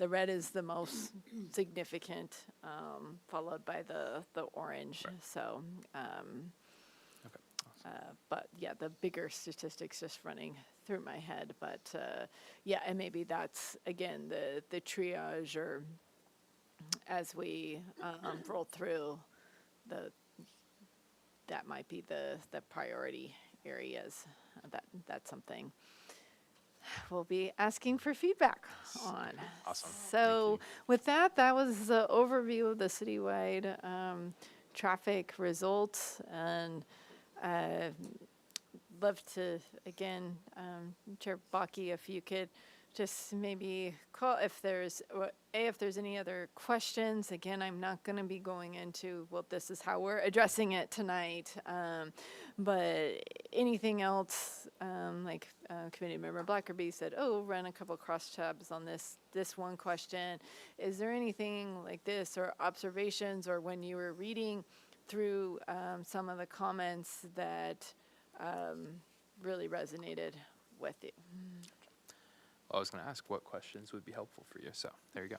red is the most significant, followed by the orange. Right. So, Okay, awesome. but yeah, the bigger statistics just running through my head. But yeah, and maybe that's again the triage, or as we roll through that might be the priority areas. That's something. we'll be asking for feedback on. Awesome. Thank So you. with that, that was the overview of the citywide traffic results, and love to, again, Chair Baki, if you could just maybe call if there's any other questions. Again, I'm not going to be going into, well, this is how we're addressing it tonight, but anything else, like Committee Member Blackerby said, oh, run a couple cross tabs on this one question. Is there anything like this, or observations, or when you were reading through some of the comments that really resonated with you? I was going to ask what questions would be helpful for you, so there you go.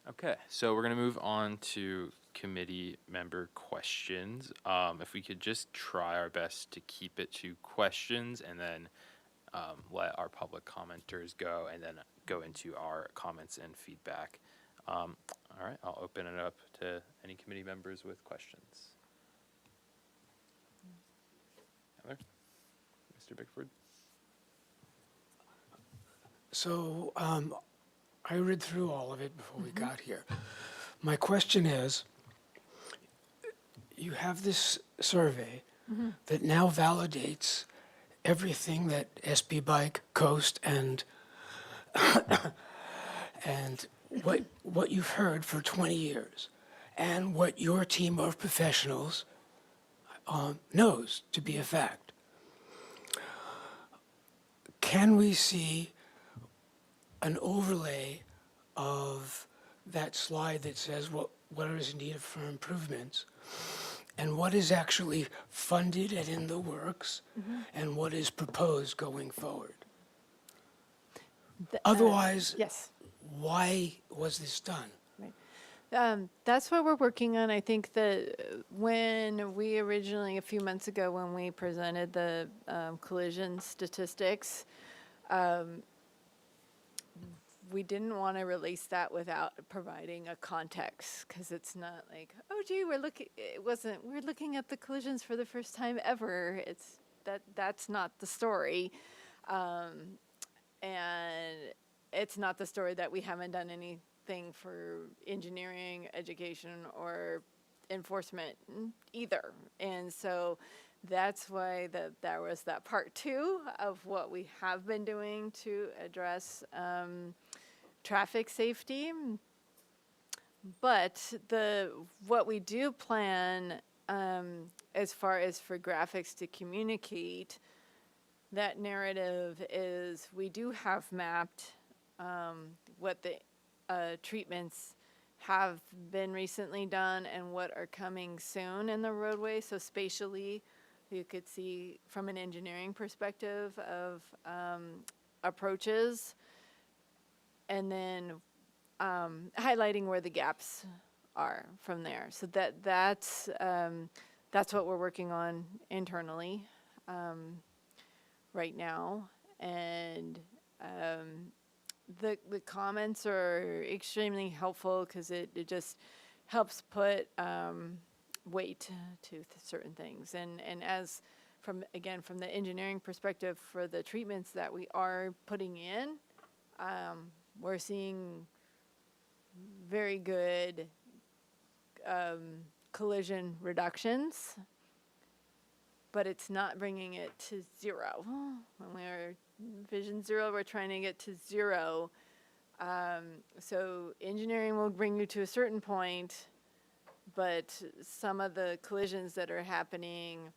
Okay, so we're going to move on to committee member questions. If we could just try our best to keep it to questions, and then let our public commenters go, and then go into our comments and feedback. All right, I'll open it up to any committee members with questions. Heather? Mr. Bickford? So I read through all of it before we got here. My question is, you have this survey that now validates everything that SB Bike, Coast, and and what you've heard for 20 years, and what your team of professionals knows to be a fact. Can we see an overlay of that slide that says what is needed for improvements, and what is actually funded and in the works, and what is proposed going forward? Otherwise, Yes. why was this done? That's what we're working on. I think that when we originally, a few months ago, when we presented the collision statistics, we didn't want to release that without providing a context, because it's not like, oh gee, we're looking at the collisions for the first time ever. That's not the story. And it's not the story that we haven't done anything for engineering, education, or enforcement either. And so that's why there was that part 2 of what we have been doing to address traffic safety. But what we do plan, as far as for graphics to communicate that narrative, is we do have mapped what the treatments have been recently done and what are coming soon in the roadway. So spatially, you could see from an engineering perspective of approaches, and then highlighting where the gaps are from there. So that's what we're working on internally right now. And the comments are extremely helpful, because it just helps put weight to certain things. And as from the engineering perspective, for the treatments that we are putting in, we're seeing very good collision reductions, but it's not bringing it to zero. When we're Vision Zero, we're trying to get to zero. So engineering will bring you to a certain point, but some of the collisions that are happening,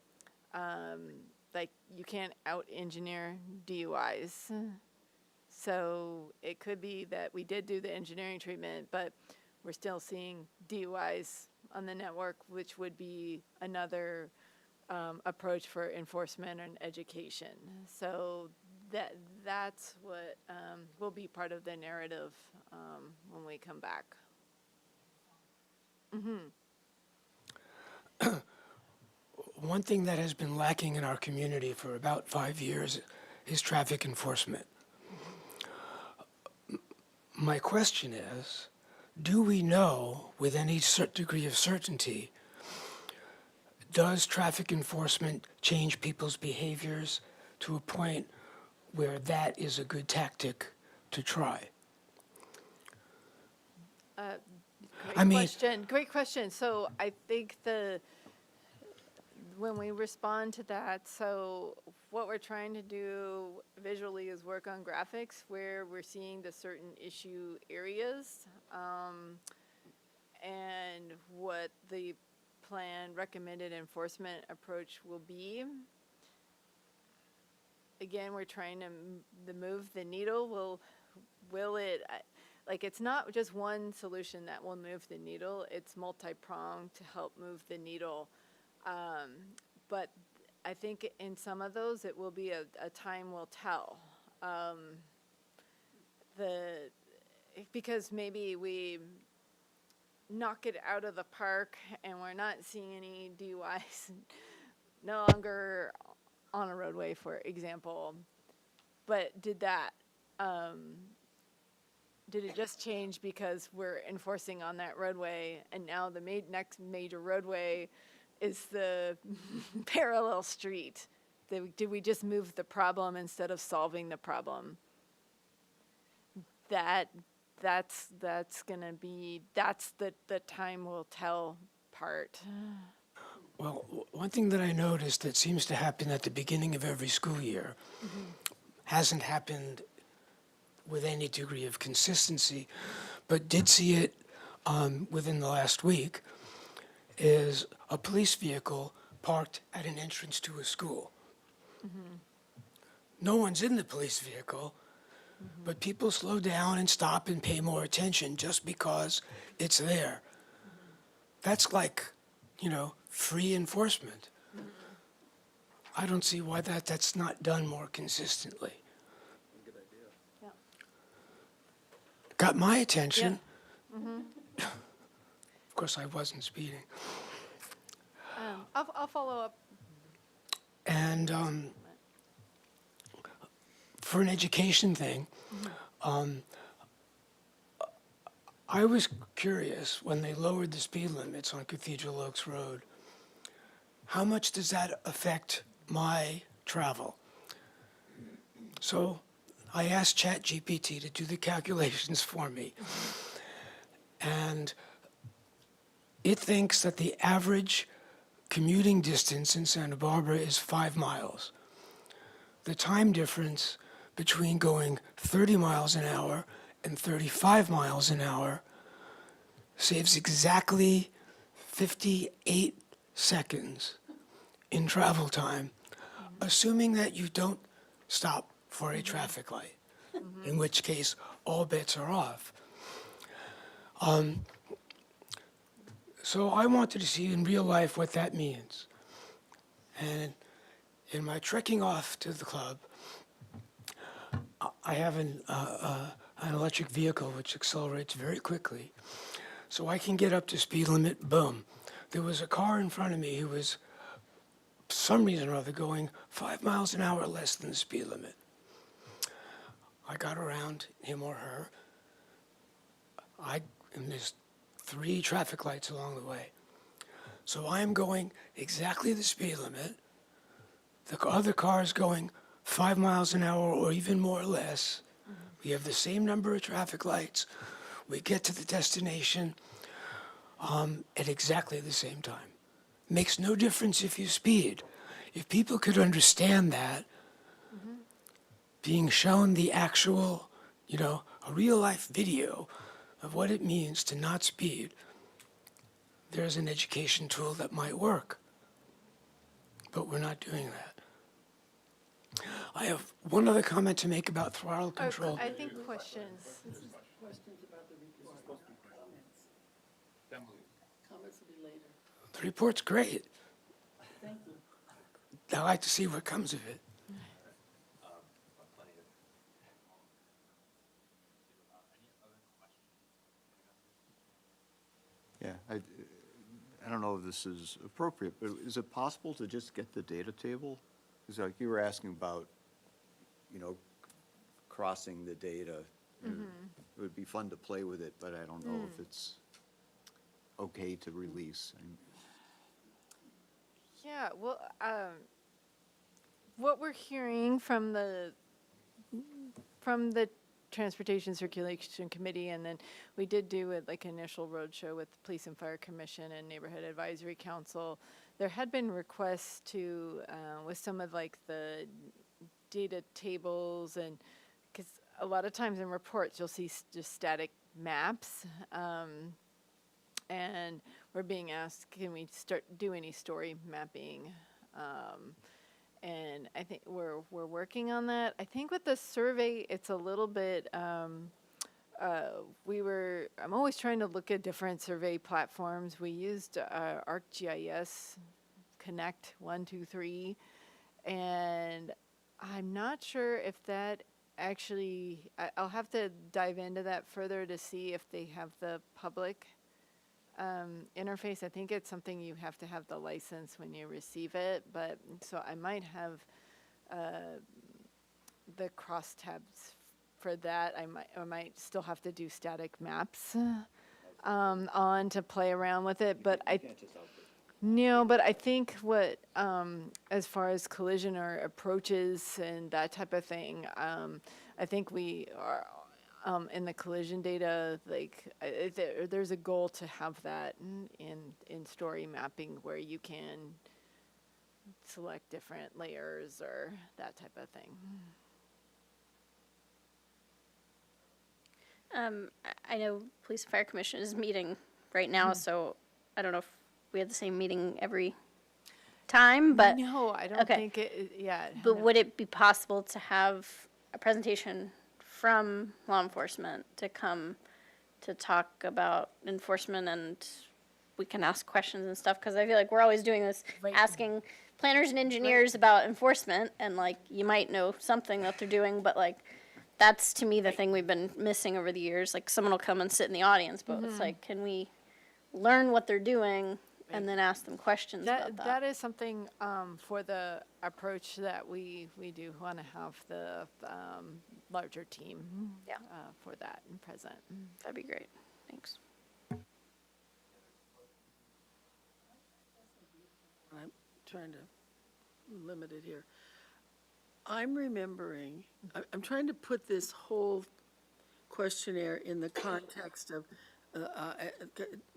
like you can't out-engineer DUIs. So it could be that we did do the engineering treatment, but we're still seeing DUIs on the network, which would be another approach for enforcement and education. So that's what will be part of the narrative when we come back. One thing that has been lacking in our community for about 5 years is traffic enforcement. My question is, do we know with any degree of certainty, does traffic enforcement change people's behaviors to a point where that is a good tactic to try. I mean- Great question. So I think when we respond to that, so what we're trying to do visually is work on graphics where we're seeing the certain issue areas, and what the plan recommended enforcement approach will be. Again, we're trying to move the needle. Will it, like, it's not just one solution that will move the needle. It's multi-pronged to help move the needle. But I think in some of those, it will be a time will tell. Because maybe we knock it out of the park and we're not seeing any DUIs no longer on a roadway, for example. But did it just change because we're enforcing on that roadway and now the next major roadway is the parallel street? Did we just move the problem instead of solving the problem? That's the time will tell part. Well, one thing that I noticed that seems to happen at the beginning of every school year hasn't happened with any degree of consistency, but did see it within the last week, is a police vehicle parked at an entrance to a school. No one's in the police vehicle, but people slow down and stop and pay more attention just because it's there. That's like, free enforcement. I don't see why that's not done more consistently. Got my attention. Of course, I wasn't speeding. I'll follow up. And for an education thing, I was curious when they lowered the speed limits on Cathedral Oaks Road, how much does that affect my travel? So I asked ChatGPT to do the calculations for me. And it thinks that the average commuting distance in Santa Barbara is 5 miles. The time difference between going 30 miles an hour and 35 miles an hour saves exactly 58 seconds in travel time, assuming that you don't stop for a traffic light, in which case all bets are off. So I wanted to see in real life what that means. And in my trekking off to the club, I have an electric vehicle which accelerates very quickly. So I can get up to speed limit, boom. There was a car in front of me who was, for some reason or other, going 5 miles an hour less than the speed limit. I got around him or her. And there's 3 traffic lights along the way. So I'm going exactly the speed limit. The other car is going 5 miles an hour or even more or less. We have the same number of traffic lights. We get to the destination at exactly the same time. Makes no difference if you speed. If people could understand that, being shown the actual, a real life video of what it means to not speed, there's an education tool that might work. But we're not doing that. I have one other comment to make about throttle control. I think questions. Comments will be later. The report's great. I like to see what comes of it. Yeah, I don't know if this is appropriate, but is it possible to just get the data table? Because like you were asking about, crossing the data. It would be fun to play with it, but I don't know if it's okay to release. Yeah, well, what we're hearing from the from the Transportation Circulation Committee, and then we did do it like initial roadshow with the Police and Fire Commission and Neighborhood Advisory Council. There had been requests to, with some of like the data tables, and because a lot of times in reports you'll see just static maps, and we're being asked, can we do any story mapping? And I think we're working on that. I think with the survey, it's a little bit, I'm always trying to look at different survey platforms. We used ArcGIS Connect 1, 2, 3, and I'm not sure if that actually, I'll have to dive into that further to see if they have the public interface. I think it's something you have to have the license when you receive it, but so I might have the crosstabs for that. I might still have to do static maps on to play around with it, but no, but I think what, as far as collision or approaches and that type of thing, I think we are, in the collision data, like, there's a goal to have that in story mapping where you can select different layers or that type of thing. I know Police and Fire Commission is meeting right now, so I don't know if we have the same meeting every time, but. No, I don't okay. think it, yeah. But would it be possible to have a presentation from law enforcement to come to talk about enforcement, and we can ask questions and stuff? Because I feel like we're always doing this, Right. asking planners and engineers about enforcement, and like, you might know something that they're doing, but like, that's to me the thing we've been missing over the years. Like, someone will come and sit in the audience, but it's like, can we learn what they're doing and then ask them questions about that? That is something for the approach that we do want to have the larger team Yeah. for that and present. That'd be great. Thanks. I'm trying to limit it here. I'm remembering, I'm trying to put this whole questionnaire in the context of,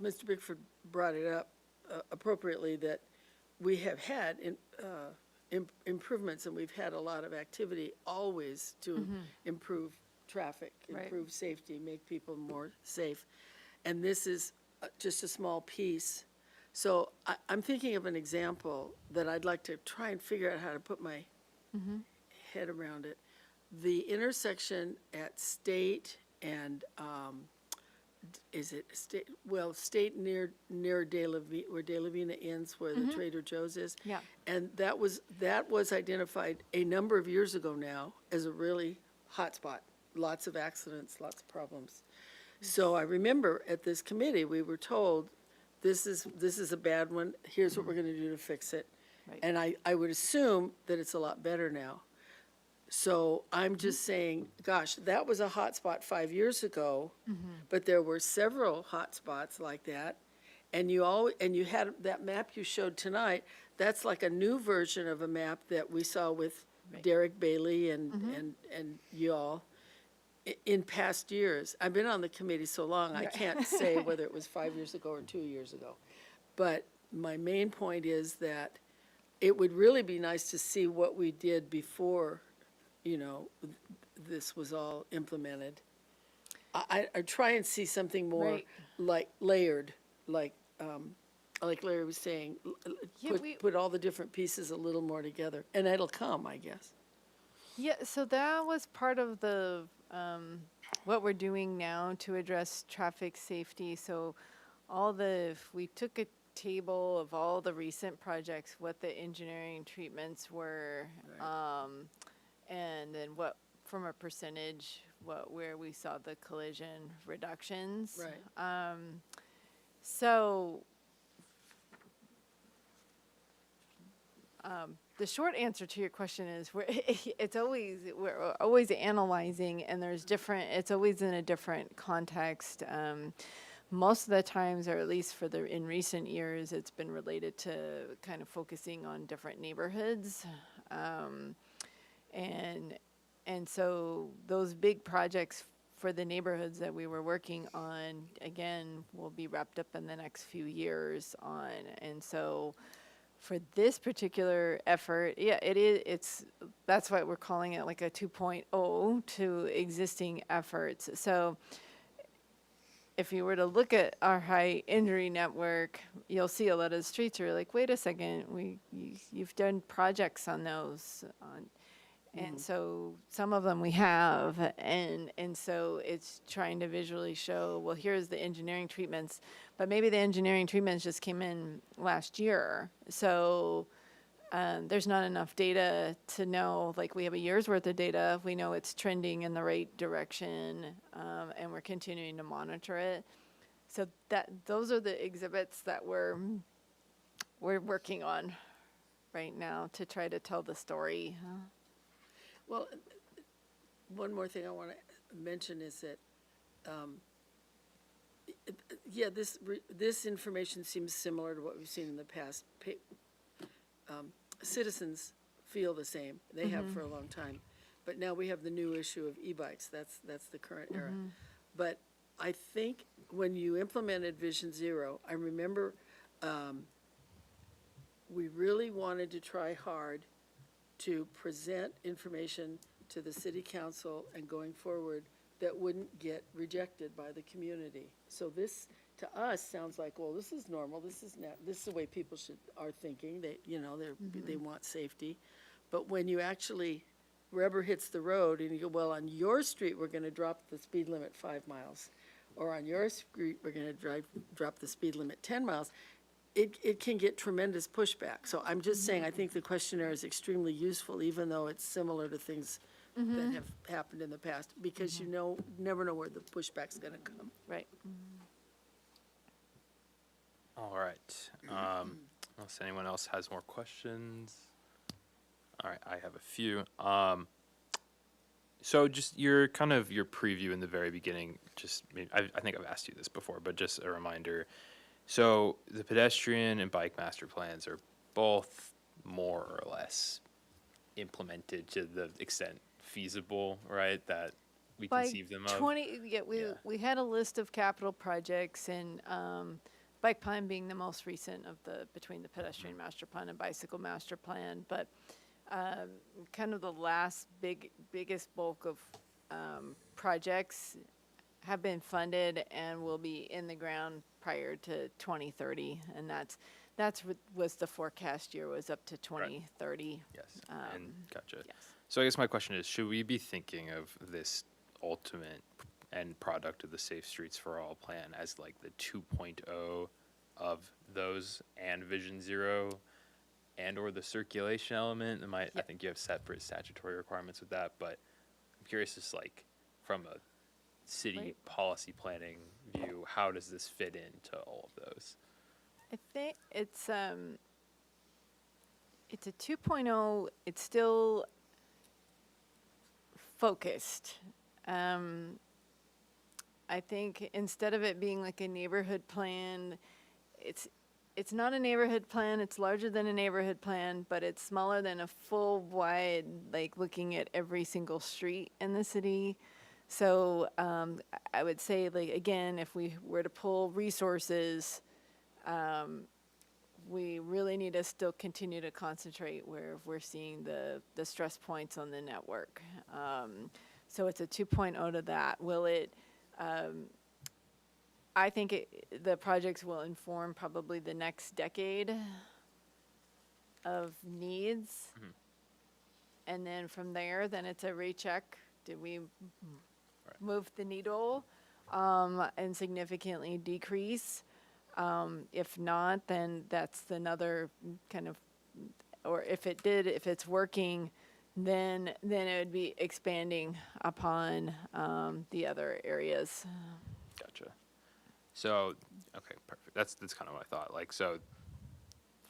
Mr. Bickford brought it up appropriately, that we have had improvements, and we've had a lot of activity always to improve traffic, Right. improve safety, make people more safe. And this is just a small piece. So I'm thinking of an example that I'd like to try and figure out how to put my head around it. The intersection at State and, is it State, well, State near De La Vina, where De La Vina ends, where the Trader Joe's is. Yeah. And that was identified a number of years ago now as a really hot spot. Lots of accidents, lots of problems. So I remember at this committee, we were told, this is a bad one, here's what we're gonna do to fix it. Right. And I would assume that it's a lot better now. So I'm just saying, gosh, that was a hot spot 5 years ago, but there were several hot spots like that. And you had that map you showed tonight, that's like a new version of a map that we saw with Derek Bailey and y'all in past years. I've been on the committee so long, I can't say whether it was 5 years ago or 2 years ago. But my main point is that it would really be nice to see what we did before, this was all implemented. I try and see something more Right. like layered, like Larry was saying, Yeah, put all the different pieces a little more together, and it'll come, I guess. Yeah, so that was part of the, what we're doing now to address traffic safety. So we took a table of all the recent projects, what the engineering treatments were, and then what, from a percentage, where we saw the collision reductions. Right. So, the short answer to your question is we're always analyzing, and it's always in a different context. Most of the times, or at least in recent years, it's been related to kind of focusing on different neighborhoods. And And so those big projects for the neighborhoods that we were working on, again, will be wrapped up in the next few years on. And so for this particular effort, yeah, that's why we're calling it like a 2.0 to existing efforts. So if you were to look at our high injury network, you'll see a lot of the streets are like, wait a second, you've done projects on those. And so some of them we have, and so it's trying to visually show, well, here's the engineering treatments, but maybe the engineering treatments just came in last year. So there's not enough data to know, like we have a year's worth of data. We know it's trending in the right direction, and we're continuing to monitor it. So those are the exhibits that we're working on right now to try to tell the story. Well, one more thing I want to mention is that, yeah, this information seems similar to what we've seen in the past. Citizens feel the same. They have for a long time. But now we have the new issue of e-bikes. That's the current era. But I think when you implemented Vision Zero, I remember we really wanted to try hard to present information to the city council and going forward that wouldn't get rejected by the community. So this, to us, sounds like, well, this is normal, this is the way people are thinking, they want safety. But when you actually, rubber hits the road and you go, well, on your street, we're gonna drop the speed limit 5 miles, or on your street, we're gonna drop the speed limit 10 miles, it can get tremendous pushback. So I'm just saying, I think the questionnaire is extremely useful, even though it's similar to things that have happened in the past, because you never know where the pushback's gonna come. Right. All right. Unless anyone else has more questions. All right, I have a few. So just your preview in the very beginning, I think I've asked you this before, but just a reminder. So the pedestrian and bike master plans are both more or less implemented to the extent feasible, right? That we conceive them of. We had a list of capital projects, and bike plan being the most recent of between the pedestrian master plan and bicycle master plan. But kind of the last biggest bulk of projects have been funded and will be in the ground prior to 2030, and that's what was the forecast year, was up to 2030. Yes, and gotcha. Yes. So I guess my question is, should we be thinking of this ultimate end product of the Safe Streets for All plan as like the 2.0 of those and Vision Zero and or the circulation element? I think you have separate statutory requirements with that, but I'm curious, just like from a city policy planning view, how does this fit into all of those? I think it's a 2.0. It's still focused. I think instead of it being like a neighborhood plan, it's not a neighborhood plan. It's larger than a neighborhood plan, but it's smaller than a full wide, like looking at every single street in the city. So I would say, like, again, if we were to pull resources, we really need to still continue to concentrate where we're seeing the stress points on the network. So it's a 2.0 to that. Will it? I think the projects will inform probably the next decade of needs. And then from there, then it's a recheck. Did we move the needle and significantly decrease? If not, then that's another kind of, or if it's working, then it would be expanding upon the other areas. Gotcha. So, okay, perfect. That's kind of what I thought. Like, so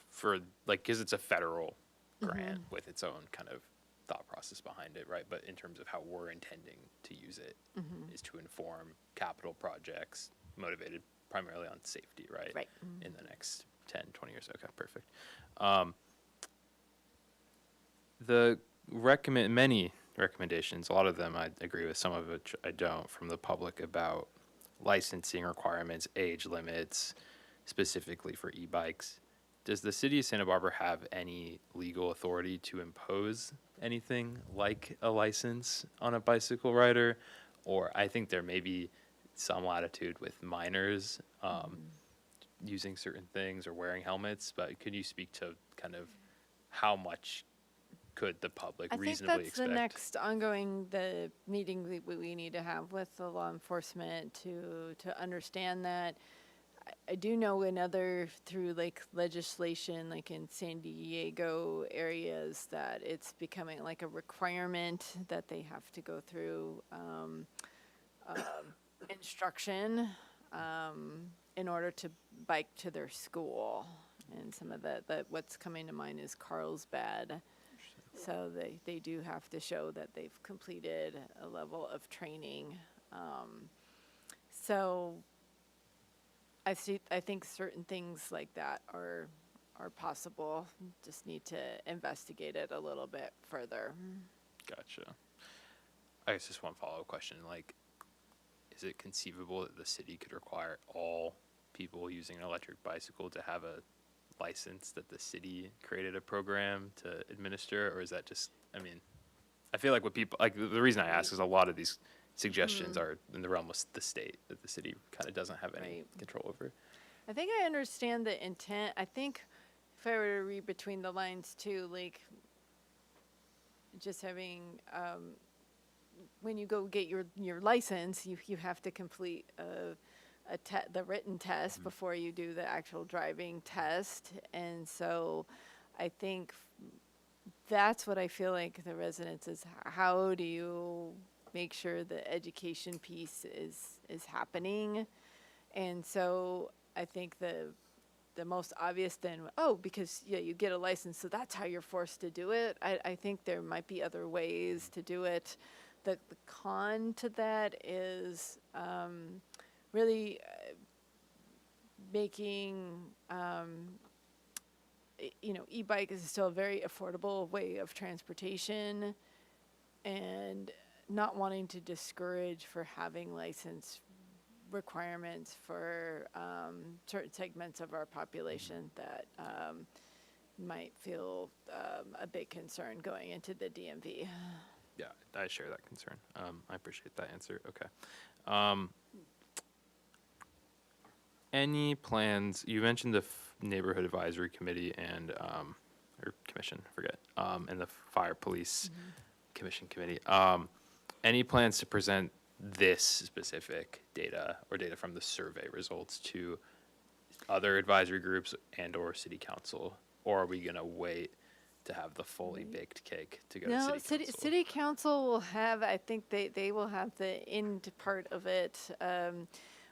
for, like, because it's a federal grant with its own kind of thought process behind it, right? But in terms of how we're intending to use it is to inform capital projects motivated primarily on safety, right? Right. In the next 10, 20 years. Okay, perfect. Many recommendations. A lot of them I agree with, some of which I don't, from the public about licensing requirements, age limits, specifically for e-bikes. Does the city of Santa Barbara have any legal authority to impose anything like a license on a bicycle rider? Or I think there may be some latitude with minors using certain things or wearing helmets, but could you speak to kind of how much could the public I think reasonably that's expect? the next ongoing, the meeting we need to have with the law enforcement to understand that. I do know in other, through like legislation, like in San Diego areas, that it's becoming like a requirement that they have to go through instruction in order to bike to their school. And some of the what's coming to mind is Carlsbad. So they do have to show that they've completed a level of training. So I think certain things like that are possible. Just need to investigate it a little bit further. Gotcha. I guess just one follow-up question, like, is it conceivable that the city could require all people using an electric bicycle to have a license that the city created a program to administer, or is that just, I mean, I feel like what people, like, the reason I ask is a lot of these suggestions are in the realm of the state that the city kind of doesn't have any Right. control over. I think I understand the intent. I think if I were to read between the lines too, like just having when you go get your license, you have to complete the written test before you do the actual driving test, and so I think that's what I feel like the residents is. How do you make sure the education piece is happening? And so I think the most obvious then, because you get a license, so that's how you're forced to do it. I think there might be other ways to do it. The con to that is really making e-bike is still a very affordable way of transportation, and not wanting to discourage for having license requirements for certain segments of our population that might feel a big concern going into the DMV. Yeah, I share that concern. I appreciate that answer. Okay. Any plans, you mentioned the neighborhood advisory committee and, or commission, I forget, and the fire police commission committee. Any plans to present this specific data or data from the survey results to other advisory groups and or city council? Or are we gonna wait to have the fully baked cake to go No, to city council? city council will have, I think they will have the end part of it.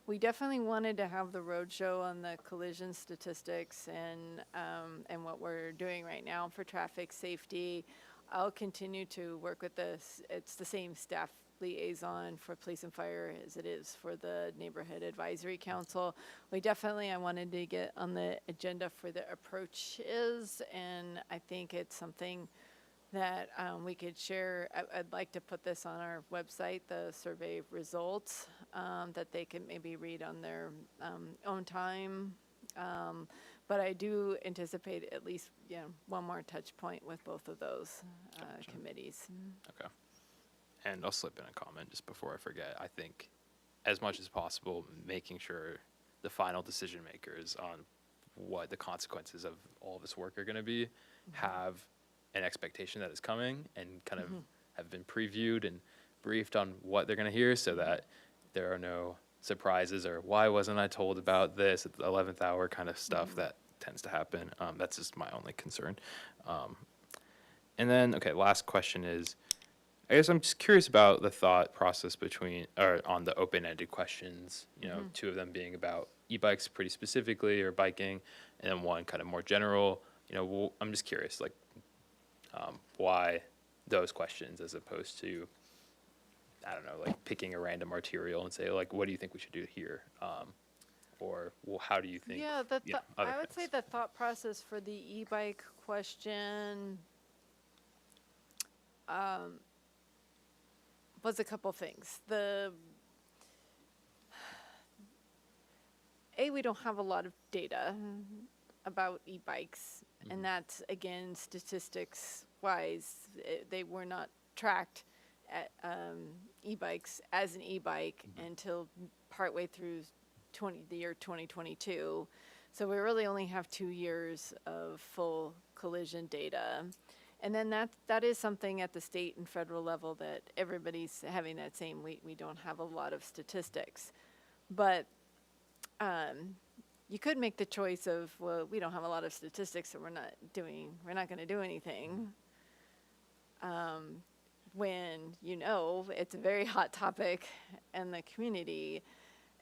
We definitely wanted to have the roadshow on the collision statistics and what we're doing right now for traffic safety. I'll continue to work with this. It's the same staff liaison for police and fire as it is for the neighborhood advisory council. I wanted to get on the agenda for the approaches, and I think it's something that we could share. I'd like to put this on our website, the survey results, that they can maybe read on their own time. But I do anticipate at least one more touch point with both of those committees. Okay. And I'll slip in a comment just before I forget. I think as much as possible, making sure the final decision makers on what the consequences of all this work are going to be have an expectation that it's coming and kind of have been previewed and briefed on what they're going to hear, so that there are no surprises or why wasn't I told about this at the 11th hour kind of stuff that tends to happen. That's just my only concern. And then, okay, last question is, I guess I'm just curious about the thought process on the open-ended questions, two of them being about e-bikes pretty specifically or biking, and then one kind of more general. I'm just curious, like, why those questions as opposed to, I don't know, like picking a random arterial and say, like, what do you think we should do here? Or, well, how do you think? I would say the thought process for the e-bike question, was a couple things. We don't have a lot of data about e-bikes, and that's, again, statistics wise, they were not tracked at, e-bikes as an e-bike until partway through the year 2022. So we really only have 2 years of full collision data. And then that is something at the state and federal level that everybody's having that same, we don't have a lot of statistics. But you could make the choice of, well, we don't have a lot of statistics, so we're not going to do anything. When it's a very hot topic in the community,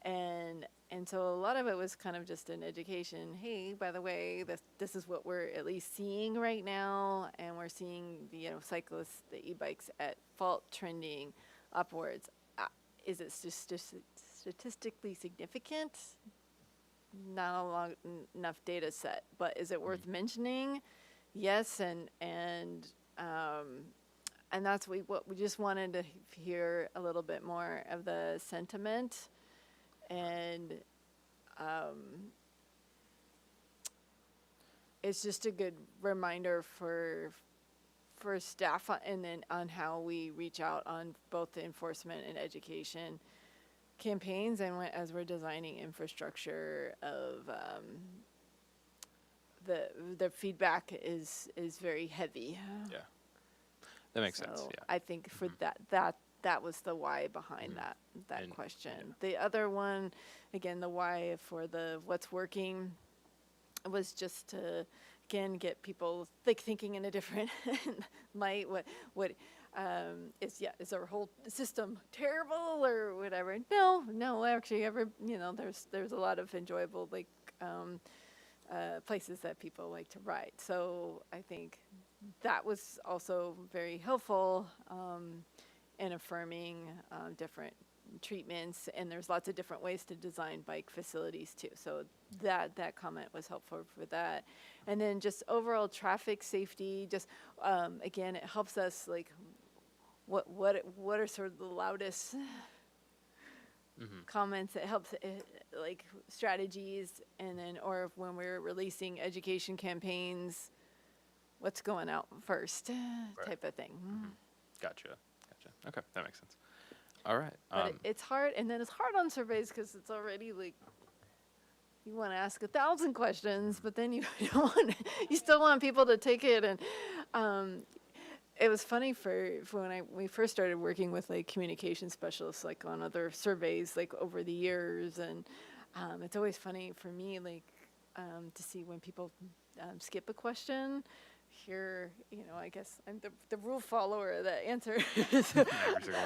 and so a lot of it was kind of just an education. Hey, by the way, this is what we're at least seeing right now, and we're seeing the cyclists, the e-bikes at fault trending upwards. Is it statistically significant? Not a long enough data set, but is it worth mentioning? Yes, and that's what we just wanted to hear a little bit more of the sentiment, and it's just a good reminder for staff, and then on how we reach out on both the enforcement and education campaigns, and as we're designing infrastructure of the feedback is very heavy. Yeah. That makes sense, So yeah. I think for that was the why behind that And, question. yeah. The other one, again, the why for the what's working was just to, again, get people thinking in a different light. What is our whole system terrible or whatever? No, actually, there's a lot of enjoyable places that people like to ride. So I think that was also very helpful in affirming different treatments, and there's lots of different ways to design bike facilities too. So that comment was helpful for that. And then just overall traffic safety, just again, it helps us what are sort of the loudest comments. It helps strategies, and then or when we're releasing education campaigns, what's going out first, type of thing. Gotcha. Okay, that makes sense. All right. But it's hard, and then it's hard on surveys because it's already you want to ask 1,000 questions, but then you still want people to take it. And it was funny for when we first started working with communication specialists on other surveys over the years, and it's always funny for me to see when people skip a question. Here, I guess I'm the rule follower. The answer is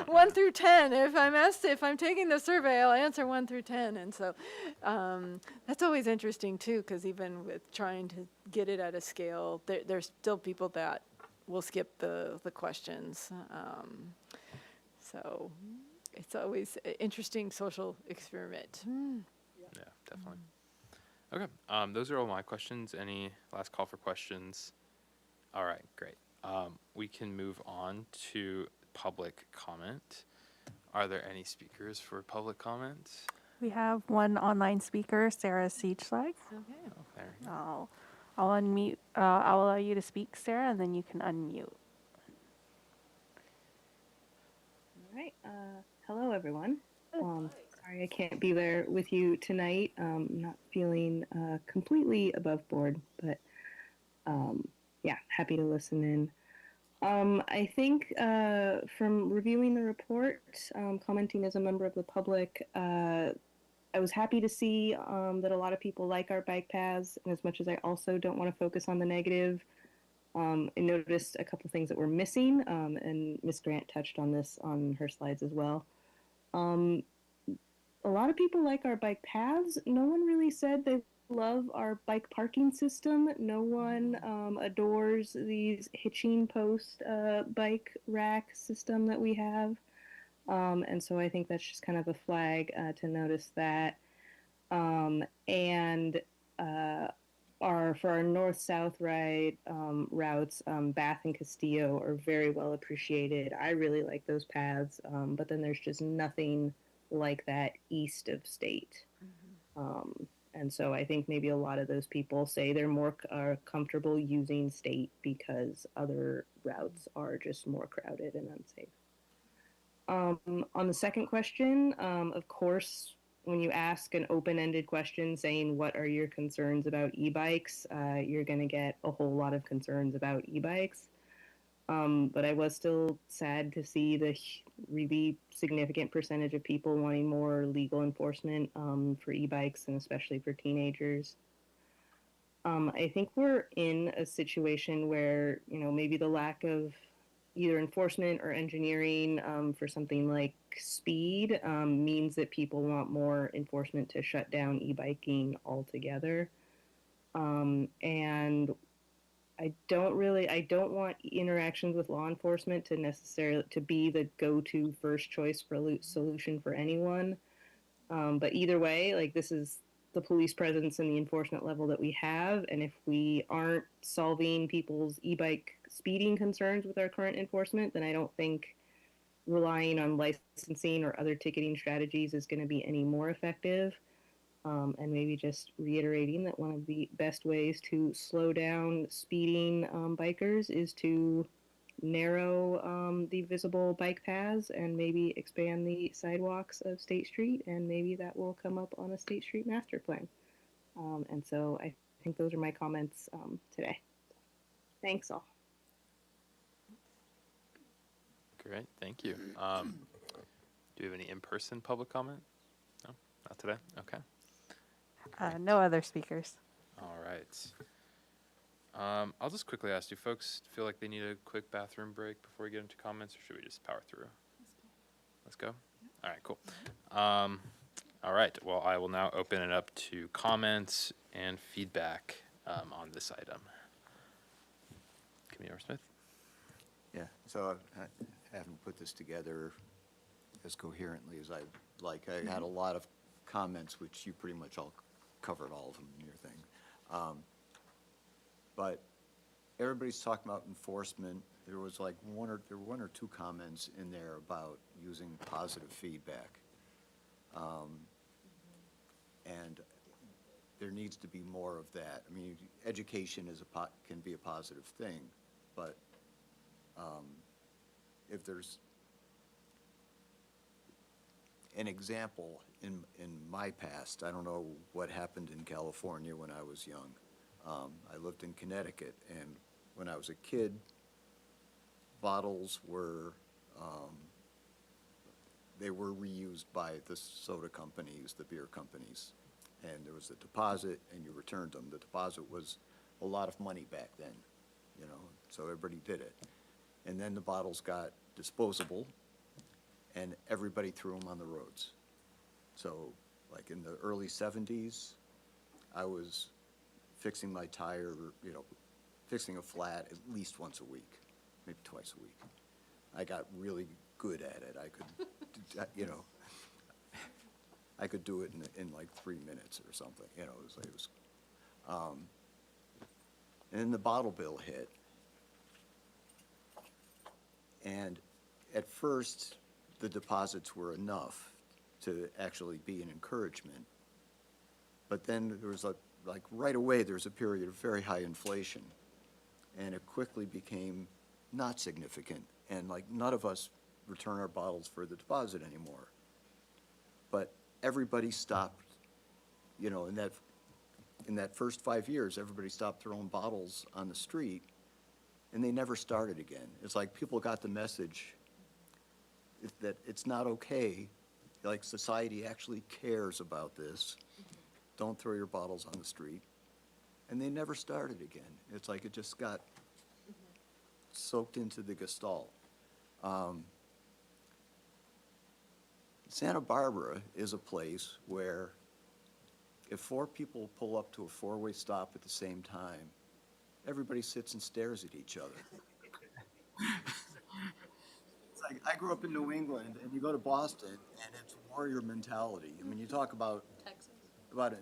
1 through 10. If I'm taking the survey, I'll answer 1 through 10. And so that's always interesting too, because even with trying to get it at a scale, there's still people that will skip the questions. So it's always an interesting social experiment. Yeah, definitely. Okay, those are all my questions. Any last call for questions? All right, great. We can move on to public comment. Are there any speakers for public comment? We have one online speaker, Sarah Siechlag. Okay. Oh, there you go. I'll unmute. I'll allow you to speak, Sarah, and then you can unmute. All right. Hello, everyone. Sorry I can't be there with you tonight. Not feeling completely above board, but yeah, happy to listen in. I think from reviewing the report, commenting as a member of the public, I was happy to see that a lot of people like our bike paths, and as much as I also don't want to focus on the negative, I noticed a couple things that were missing, and Ms. Grant touched on this on her slides as well. A lot of people like our bike paths. No one really said they love our bike parking system. No one adores these hitching post bike rack system that we have. And so I think that's just kind of a flag to notice that. And for our north-south ride routes, Bath and Castillo are very well appreciated. I really like those paths, but then there's just nothing like that east of state. And so I think maybe a lot of those people say they're more are comfortable using state because other routes are just more crowded and unsafe. On the second question, of course, when you ask an open-ended question saying what are your concerns about e-bikes, you're going to get a whole lot of concerns about e-bikes. But I was still sad to see the really significant percentage of people wanting more legal enforcement for e-bikes and especially for teenagers. I think we're in a situation where, maybe the lack of either enforcement or engineering for something like speed means that people want more enforcement to shut down e-biking altogether. And I don't want interactions with law enforcement to necessarily to be the go-to first choice for solution for anyone. But either way, like, this is the police presence and the enforcement level that we have, and if we aren't solving people's e-bike speeding concerns with our current enforcement, then I don't think relying on licensing or other ticketing strategies is going to be any more effective. And maybe just reiterating that one of the best ways to slow down speeding bikers is to narrow the visible bike paths and maybe expand the sidewalks of State Street, and maybe that will come up on a State Street master plan. And so I think those are my comments today. Thanks all. Great, thank you. Do you have any in-person public comment? No, not today? Okay. No other speakers. All right. I'll just quickly ask, do folks feel like they need a quick bathroom break before we get into comments, or should we just power through? Let's go. All right, cool. All right, well, I will now open it up to comments and feedback on this item. Commissioner Smith? Yeah, so I haven't put this together as coherently as I'd like. I had a lot of comments, which you pretty much all covered all of them in your thing. But everybody's talking about enforcement. There was like one or two comments in there about using positive feedback. And there needs to be more of that. I mean, education can be a positive thing, but if there's an example in my past, I don't know what happened in California when I was young. I lived in Connecticut, and when I was a kid, bottles were, they were reused by the soda companies, the beer companies, and there was a deposit, and you returned them. The deposit was a lot of money back then, so everybody did it. And then the bottles got disposable, and everybody threw them on the roads. So, like in the early 70s, I was fixing my tire, fixing a flat at least once a week, maybe twice a week. I got really good at it. I could, I could do it in like 3 minutes or something. It was and then the bottle bill hit. And at first, the deposits were enough to actually be an encouragement. But then there was like right away, there was a period of very high inflation. And it quickly became not significant. And like none of us return our bottles for the deposit anymore. But everybody stopped, in that first 5 years, everybody stopped throwing bottles on the street, and they never started again. It's like people got the message that it's not okay, like society actually cares about this. Don't throw your bottles on the street. And they never started again. It's like it just got soaked into the gestalt. Santa Barbara is a place where if 4 people pull up to a 4-way stop at the same time, everybody sits and stares at each other. It's like, I grew up in New England, and you go to Boston, and it's warrior mentality. I mean, you talk about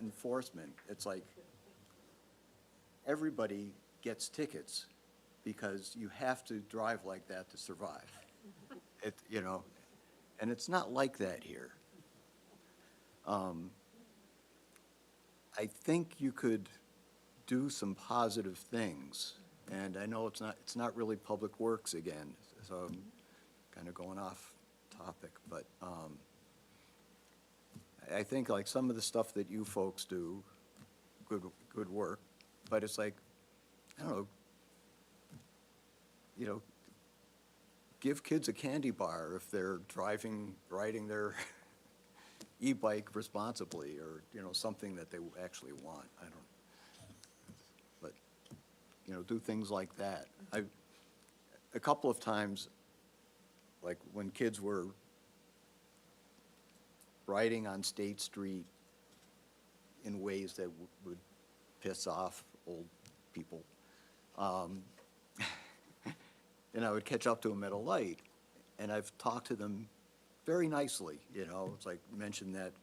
enforcement. It's like everybody gets tickets because you have to drive like that to survive. It, you know, and it's not like that here. I think you could do some positive things, and I know it's not really public works again, so I'm kind of going off topic, but I think like some of the stuff that you folks do, good work, but it's like, I don't know, give kids a candy bar if they're riding their e-bike responsibly, or, something that they actually want. I don't, but, do things like that. A couple of times, like when kids were riding on State Street in ways that would piss off old people, and I would catch up to them at a light, and I've talked to them very nicely, it's like mentioned that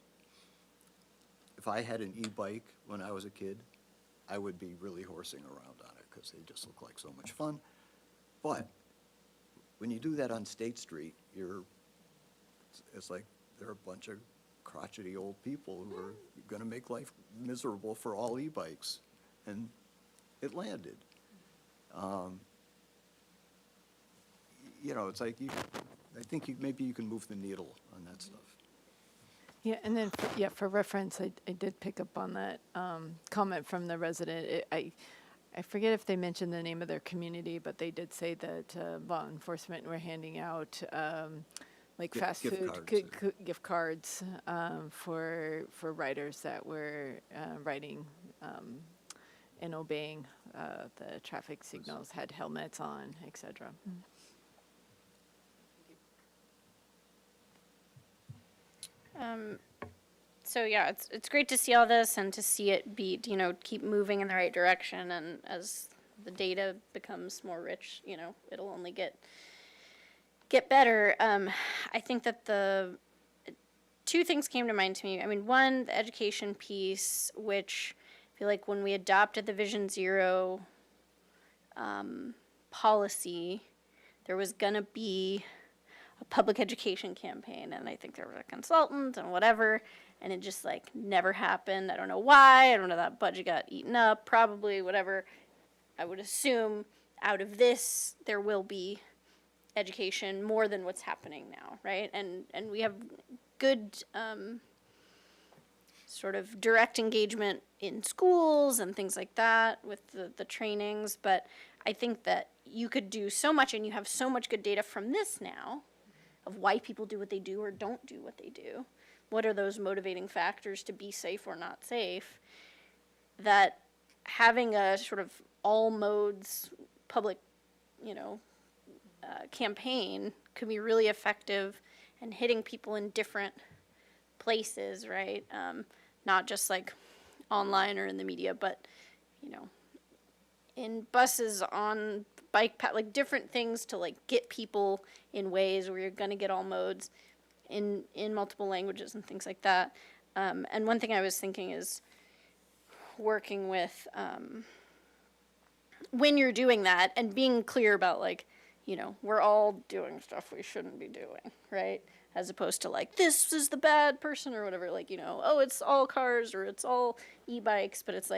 if I had an e-bike when I was a kid, I would be really horsing around on it because they just look like so much fun. But when you do that on State Street, it's like they're a bunch of crotchety old people who are going to make life miserable for all e-bikes, and it landed. It's like I think maybe you can move the needle on that stuff. Yeah, and then, for reference, I did pick up on that comment from the resident. I forget if they mentioned the name of their community, but they did say that law enforcement were handing out like fast gift food cards. gift cards for riders that were riding and obeying the traffic signals, had helmets on, etc. So yeah, it's great to see all this and to see it keep moving in the right direction. And as the data becomes more rich, it'll only get better. I think that the two things came to mind to me. I mean, one, the education piece, which I feel like when we adopted the Vision Zero policy, there was gonna be a public education campaign, and I think there was a consultant and whatever, and it just never happened. I don't know why. I don't know, that budget got eaten up, probably, whatever. I would assume out of this there will be education more than what's happening now, right? And we have good sort of direct engagement in schools and things like that with the trainings, but I think that you could do so much, and you have so much good data from this now of why people do what they do or don't do what they do. What are those motivating factors to be safe or not safe? That having a sort of all modes public, campaign could be really effective and hitting people in different places, right? Not just online or in the media, but, in buses, on bike path, different things to get people in ways where you're gonna get all modes in multiple languages and things like that. And one thing I was thinking is working with, when you're doing that and being clear about we're all doing stuff we shouldn't be doing, right? As opposed to this is the bad person or whatever, oh, it's all cars or it's all e-bikes, but it's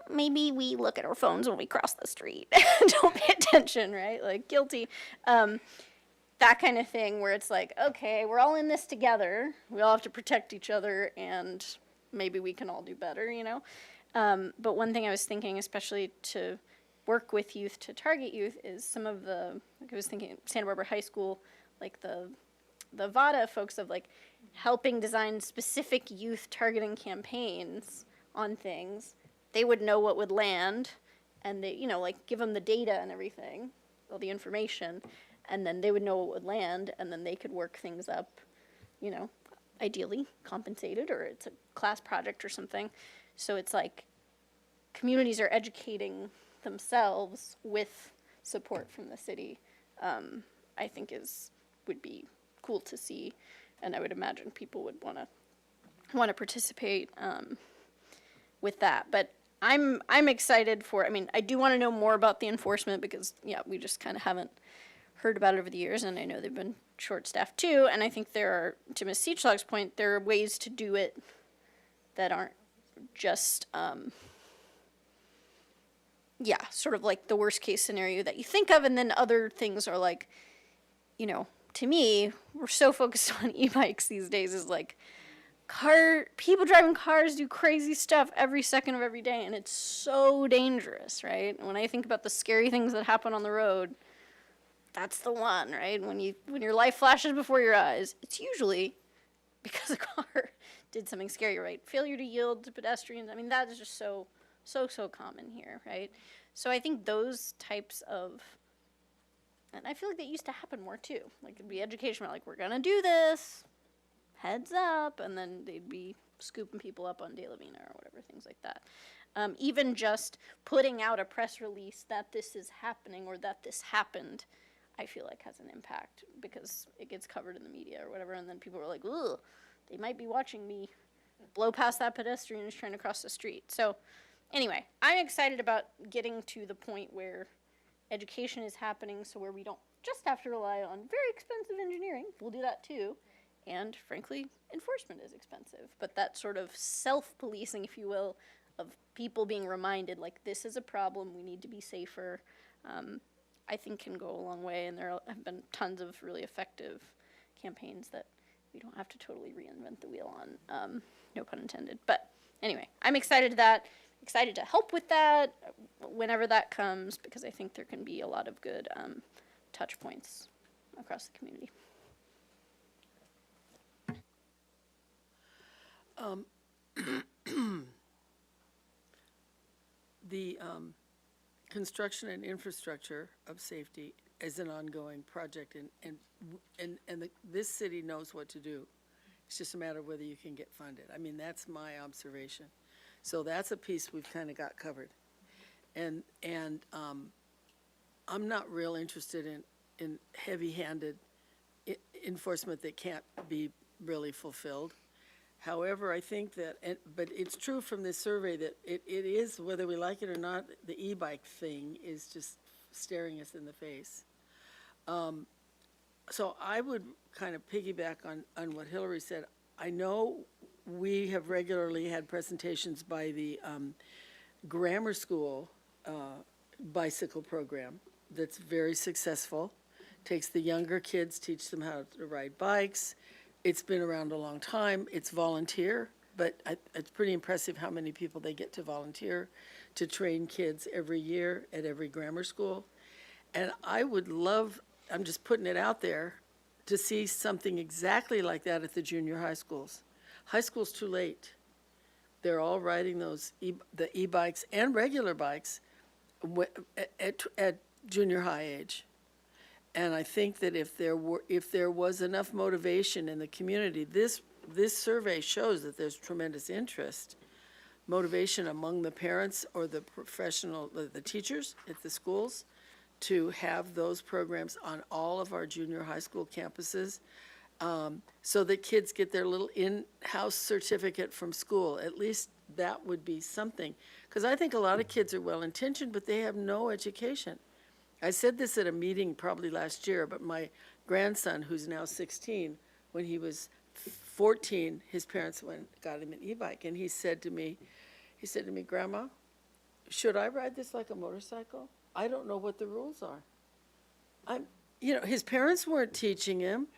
maybe we look at our phones when we cross the street. Don't pay attention, right? Guilty. That kind of thing where it's okay, we're all in this together. We all have to protect each other, and maybe we can all do better, But one thing I was thinking, especially to work with youth, to target youth, is some of the, I was thinking Santa Barbara High School, the VADA folks of helping design specific youth targeting campaigns on things. They would know what would land, and they, give them the data and everything, all the information, and then they would know what would land, and then they could work things up, ideally compensated, or it's a class project or something. So it's communities are educating themselves with support from the city. I think would be cool to see, and I would imagine people would want to participate with that. But I'm excited for, I mean, I do want to know more about the enforcement because, yeah, we just kind of haven't heard about it over the years, and I know they've been short-staffed too, and I think there are, to Ms. Seachlog's point, there are ways to do it that aren't just, yeah, sort of like the worst-case scenario that you think of, and then other things are like, you know, to me, we're so focused on e-bikes these days, is like, people driving cars do crazy stuff every second of every day, and it's so dangerous, right? When I think about the scary things that happen on the road, that's the one, right? When your life flashes before your eyes, it's usually because a car did something scary, right? Failure to yield to pedestrians. I mean, that is just so common here, right? So I think those types of, and I feel like that used to happen more too. Like it'd be education, like we're gonna do this, heads up, and then they'd be scooping people up on De La Vina or whatever, things like that. Even just putting out a press release that this is happening or that this happened, I feel like has an impact because it gets covered in the media or whatever, and then people are like, ugh, they might be watching me blow past that pedestrian who's trying to cross the street. So anyway, I'm excited about getting to the point where education is happening, so where we don't just have to rely on very expensive engineering, we'll do that too, and frankly, enforcement is expensive. But that sort of self-policing, if you will, of people being reminded, like, this is a problem, we need to be safer, I think can go a long way. And there have been tons of really effective campaigns that we don't have to totally reinvent the wheel on, no pun intended. But anyway, I'm excited to help with that whenever that comes, because I think there can be a lot of good touch points across the community. The construction and infrastructure of safety is an ongoing project, and this city knows what to do. It's just a matter of whether you can get funded. I mean, that's my observation. So that's a piece we've kind of got covered. And I'm not real interested in heavy-handed enforcement that can't be really fulfilled. However, I think that, but it's true from this survey that it is, whether we like it or not, the e-bike thing is just staring us in the face. So I would kind of piggyback on what Hillary said. I know we have regularly had presentations by the grammar school bicycle program that's very successful. Takes the younger kids, teach them how to ride bikes. It's been around a long time. It's volunteer, but it's pretty impressive how many people they get to volunteer to train kids every year at every grammar school. And I would love, I'm just putting it out there, to see something exactly like that at the junior high schools. High school's too late. They're all riding the e-bikes and regular bikes at junior high age. And I think that if there was enough motivation in the community, this survey shows that there's tremendous interest, motivation among the parents or the the teachers at the schools to have those programs on all of our junior high school campuses, so that kids get their little in-house certificate from school. At least that would be something. Because I think a lot of kids are well-intentioned, but they have no education. I said this at a meeting probably last year, but my grandson, who's now 16, when he was 14, his parents got him an e-bike, and he said to me, Grandma, should I ride this like a motorcycle? I don't know what the rules are. His parents weren't teaching him.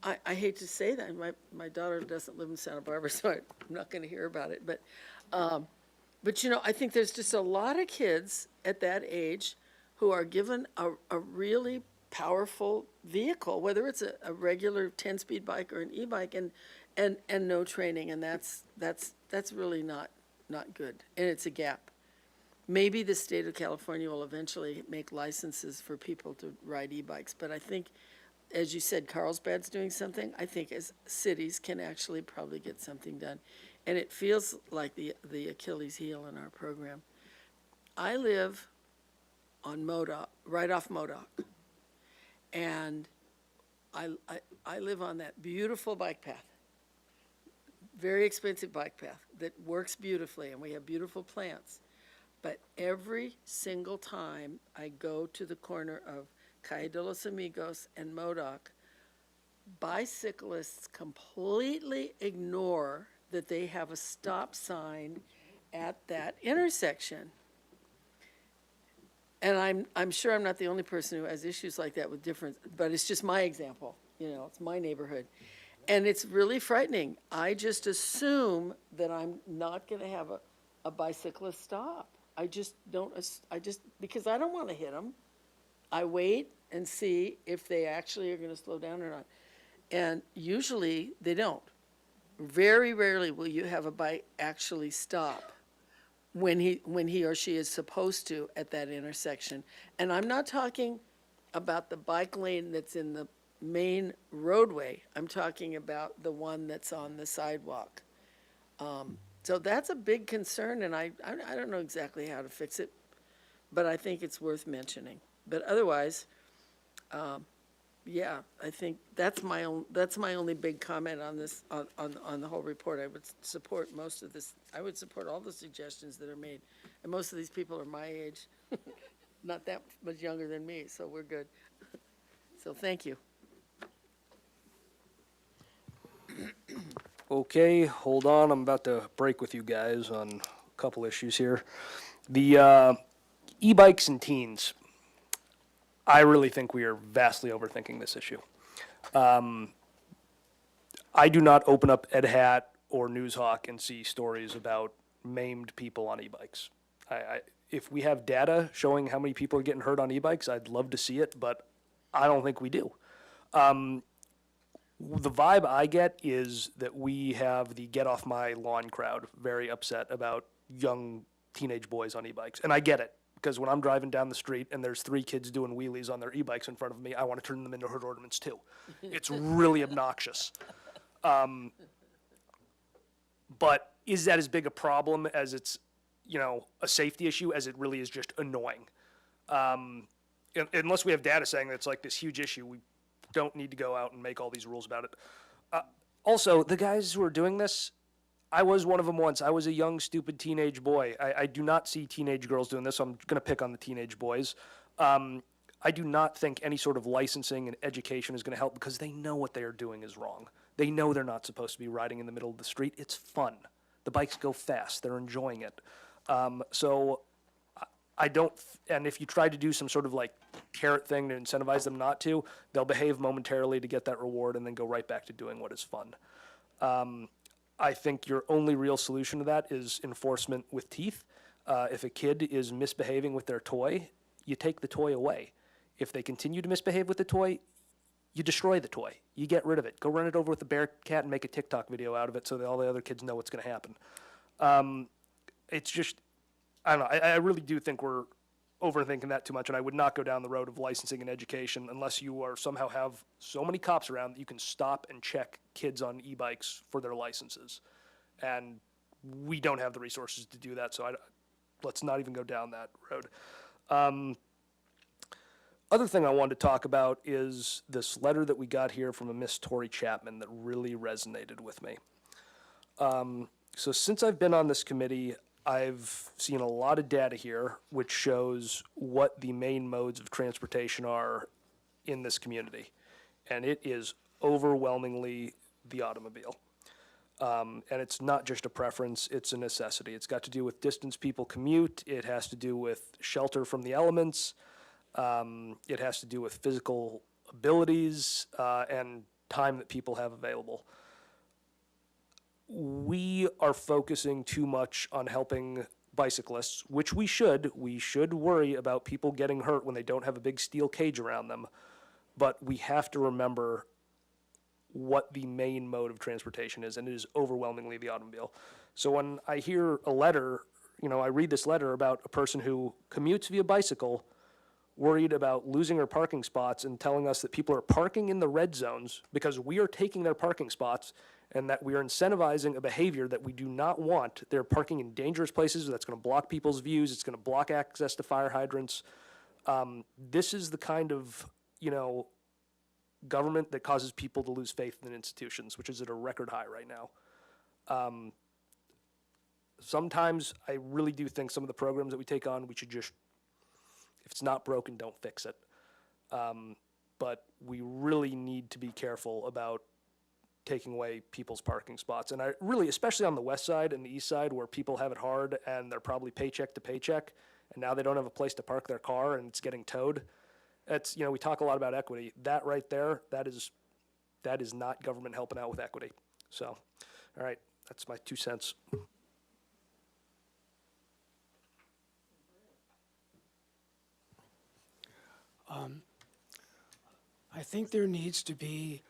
I hate to say that. My daughter doesn't live in Santa Barbara, so I'm not going to hear about it. But I think there's just a lot of kids at that age who are given a really powerful vehicle, whether it's a regular 10-speed bike or an e-bike, and no training, and that's really not good, and it's a gap. Maybe the state of California will eventually make licenses for people to ride e-bikes, but I think, as you said, Carlsbad's doing something. I think as cities can actually probably get something done, and it feels like the Achilles heel in our program. I live on Modoc, right off Modoc. And I live on that beautiful bike path. very expensive bike path that works beautifully, and we have beautiful plants. But every single time I go to the corner of Calle de los Amigos and Modoc, bicyclists completely ignore that they have a stop sign at that intersection. And I'm sure I'm not the only person who has issues like that with different, but it's just my example, it's my neighborhood. And it's really frightening. I just assume that I'm not gonna have a bicyclist stop. I just don't, because I don't wanna hit them. I wait and see if they actually are gonna slow down or not. And usually they don't. Very rarely will you have a bike actually stop when he or she is supposed to at that intersection. And I'm not talking about the bike lane that's in the main roadway. I'm talking about the one that's on the sidewalk. So that's a big concern, and I don't know exactly how to fix it, but I think it's worth mentioning. But otherwise, yeah, I think that's my only big comment on this, on the whole report. I would support most of this. I would support all the suggestions that are made. And most of these people are my age, not that much younger than me, so we're good. So thank you. Okay, hold on. I'm about to break with you guys on a couple issues here. The e-bikes and teens. I really think we are vastly overthinking this issue. I do not open up Ed Hat or Newshawk and see stories about maimed people on e-bikes. If we have data showing how many people are getting hurt on e-bikes, I'd love to see it, but I don't think we do. The vibe I get is that we have the get off my lawn crowd very upset about young teenage boys on e-bikes. And I get it, because when I'm driving down the street and there's 3 kids doing wheelies on their e-bikes in front of me, I want to turn them into hood ornaments too. It's really obnoxious. But is that as big a problem as it's, a safety issue as it really is just annoying? Unless we have data saying that it's like this huge issue, we don't need to go out and make all these rules about it. Also, the guys who are doing this, I was one of them once. I was a young, stupid teenage boy. I do not see teenage girls doing this, so I'm going to pick on the teenage boys. I do not think any sort of licensing and education is going to help because they know what they are doing is wrong. They know they're not supposed to be riding in the middle of the street. It's fun. The bikes go fast. They're enjoying it. So I don't, and if you try to do some sort of like carrot thing to incentivize them not to, they'll behave momentarily to get that reward and then go right back to doing what is fun. I think your only real solution to that is enforcement with teeth. If a kid is misbehaving with their toy, you take the toy away. If they continue to misbehave with the toy, you destroy the toy. You get rid of it. Go run it over with a bear cat and make a TikTok video out of it so that all the other kids know what's going to happen. It's just, I don't know. I really do think we're overthinking that too much, and I would not go down the road of licensing and education unless you are somehow have so many cops around that you can stop and check kids on e-bikes for their licenses. And we don't have the resources to do that, so let's not even go down that road. Other thing I wanted to talk about is this letter that we got here from a Miss Tori Chapman that really resonated with me. So since I've been on this committee, I've seen a lot of data here which shows what the main modes of transportation are in this community. And it is overwhelmingly the automobile. And it's not just a preference, it's a necessity. It's got to do with distance people commute. It has to do with shelter from the elements. It has to do with physical abilities and time that people have available. We are focusing too much on helping bicyclists, which we should. We should worry about people getting hurt when they don't have a big steel cage around them. But we have to remember what the main mode of transportation is, and it is overwhelmingly the automobile. So when I hear a letter, I read this letter about a person who commutes via bicycle, worried about losing her parking spots and telling us that people are parking in the red zones because we are taking their parking spots and that we are incentivizing a behavior that we do not want. They're parking in dangerous places that's going to block people's views. It's going to block access to fire hydrants. This is the kind of, government that causes people to lose faith in institutions, which is at a record high right now. Sometimes I really do think some of the programs that we take on, we should just, if it's not broken, don't fix it. But we really need to be careful about taking away people's parking spots. And I really, especially on the west side and the east side where people have it hard and they're probably paycheck to paycheck, and now they don't have a place to park their car and it's getting towed. It's, we talk a lot about equity. That right there, that is not government helping out with equity. So, all right, that's my 2 cents. I think there needs to be,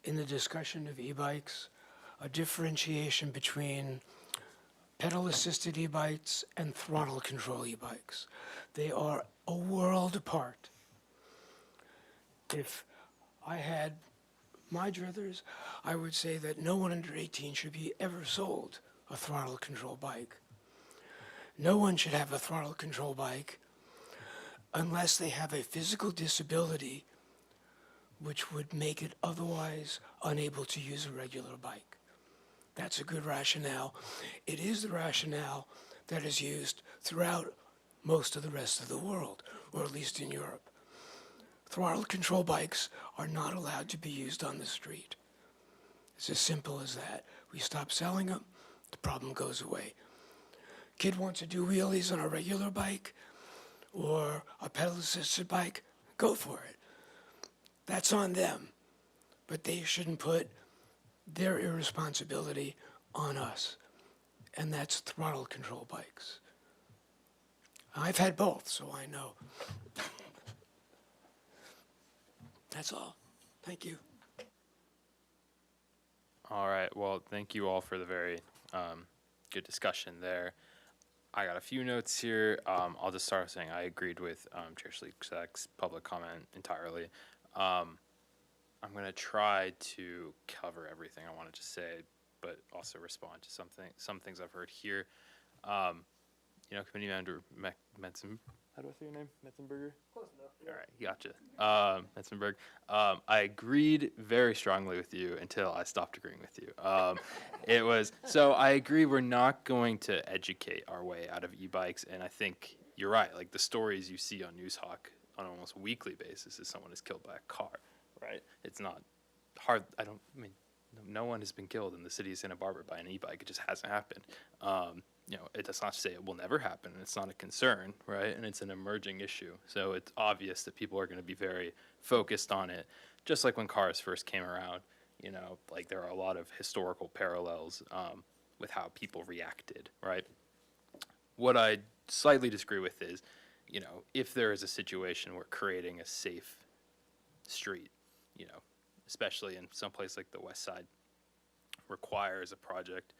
in the discussion of e-bikes, a differentiation between pedal-assisted e-bikes and throttle control e-bikes. They are a world apart. If I had my druthers, I would say that no one under 18 should be ever sold a throttle control bike. No one should have a throttle control bike unless they have a physical disability which would make it otherwise unable to use a regular bike. That's a good rationale. It is the rationale that is used throughout most of the rest of the world, or at least in Europe. Throttle control bikes are not allowed to be used on the street. It's as simple as that. We stop selling them, the problem goes away. Kid wants to do wheelies on a regular bike or a pedal-assisted bike, go for it. That's on them, but they shouldn't put their irresponsibility on us, and that's throttle control bikes. I've had both, so I know. That's all. Thank you. All right. Well, thank you all for the very good discussion there. I got a few notes here. I'll just start saying I agreed with Chair Schlick's public comment entirely. I'm going to try to cover everything I wanted to say, but also respond to some things I've heard here. Committee Member Metzen, how do I say your name? Metzenberger? Close enough. Yeah. All right, gotcha. Metzenberg. I agreed very strongly with you until I stopped agreeing with you. So I agree we're not going to educate our way out of e-bikes, and I think you're right. Like the stories you see on Newshawk on an almost weekly basis is someone is killed by a car, right? It's not hard. No one has been killed in the city of Santa Barbara by an e-bike. It just hasn't happened. It does not say it will never happen. And it's not a concern, right? And it's an emerging issue. So it's obvious that people are going to be very focused on it. Just like when cars first came around, there are a lot of historical parallels with how people reacted, right? What I slightly disagree with is, if there is a situation where creating a safe street, especially in some place like the West Side, requires a project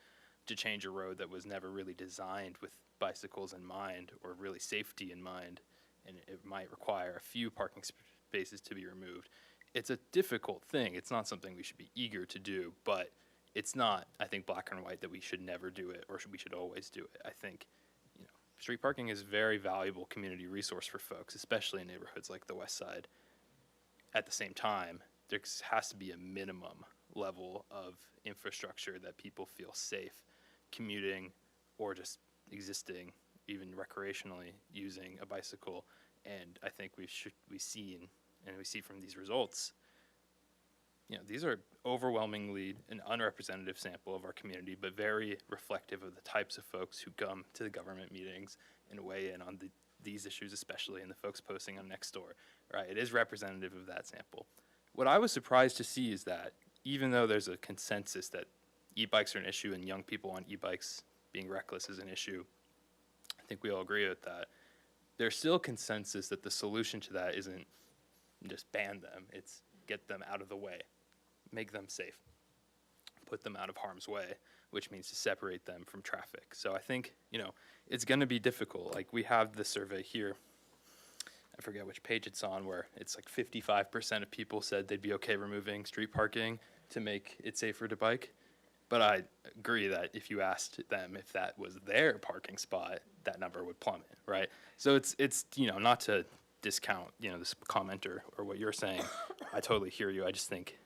to change a road that was never really designed with bicycles in mind or really safety in mind, and it might require a few parking spaces to be removed. It's a difficult thing. It's not something we should be eager to do, but it's not, I think, black and white that we should never do it or we should always do it. I think, street parking is a very valuable community resource for folks, especially in neighborhoods like the West Side. At the same time, there has to be a minimum level of infrastructure that people feel safe commuting or just existing, even recreationally, using a bicycle. And I think we see from these results, these are overwhelmingly an unrepresentative sample of our community, but very reflective of the types of folks who come to the government meetings and weigh in on these issues, especially, and the folks posting on Nextdoor, right? It is representative of that sample. What I was surprised to see is that even though there's a consensus that e-bikes are an issue and young people on e-bikes being reckless is an issue, I think we all agree with that. There's still consensus that the solution to that isn't just ban them, it's get them out of the way, make them safe, put them out of harm's way, which means to separate them from traffic. So I think, it's going to be difficult. Like we have the survey here, I forget which page it's on, where it's like 55% of people said they'd be okay removing street parking to make it safer to bike. But I agree that if you asked them if that was their parking spot, that number would plummet, right? So it's not to discount, this comment or what you're saying. I totally hear you. I just think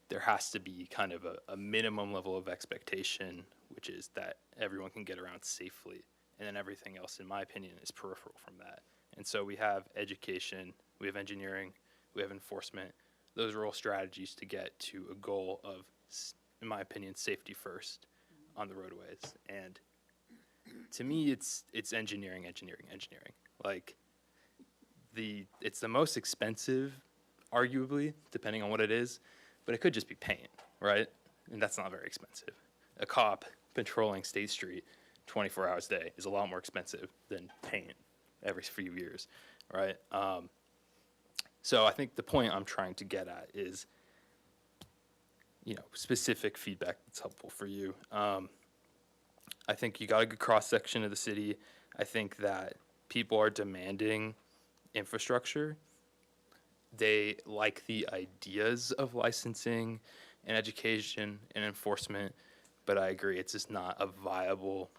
there has to be kind of a minimum level of expectation, which is that everyone can get around safely. And then everything else, in my opinion, is peripheral from that. And so we have education, we have engineering, we have enforcement. Those are all strategies to get to a goal of, in my opinion, safety first on the roadways. And to me, it's engineering. Like, it's the most expensive, arguably, depending on what it is, but it could just be paint, right? And that's not very expensive. A cop patrolling State Street 24 hours a day is a lot more expensive than paint every few years, right? So I think the point I'm trying to get at is, specific feedback that's helpful for you. I think you got a good cross-section of the city. I think that people are demanding infrastructure. They like the ideas of licensing and education and enforcement, but I agree it's just not a viable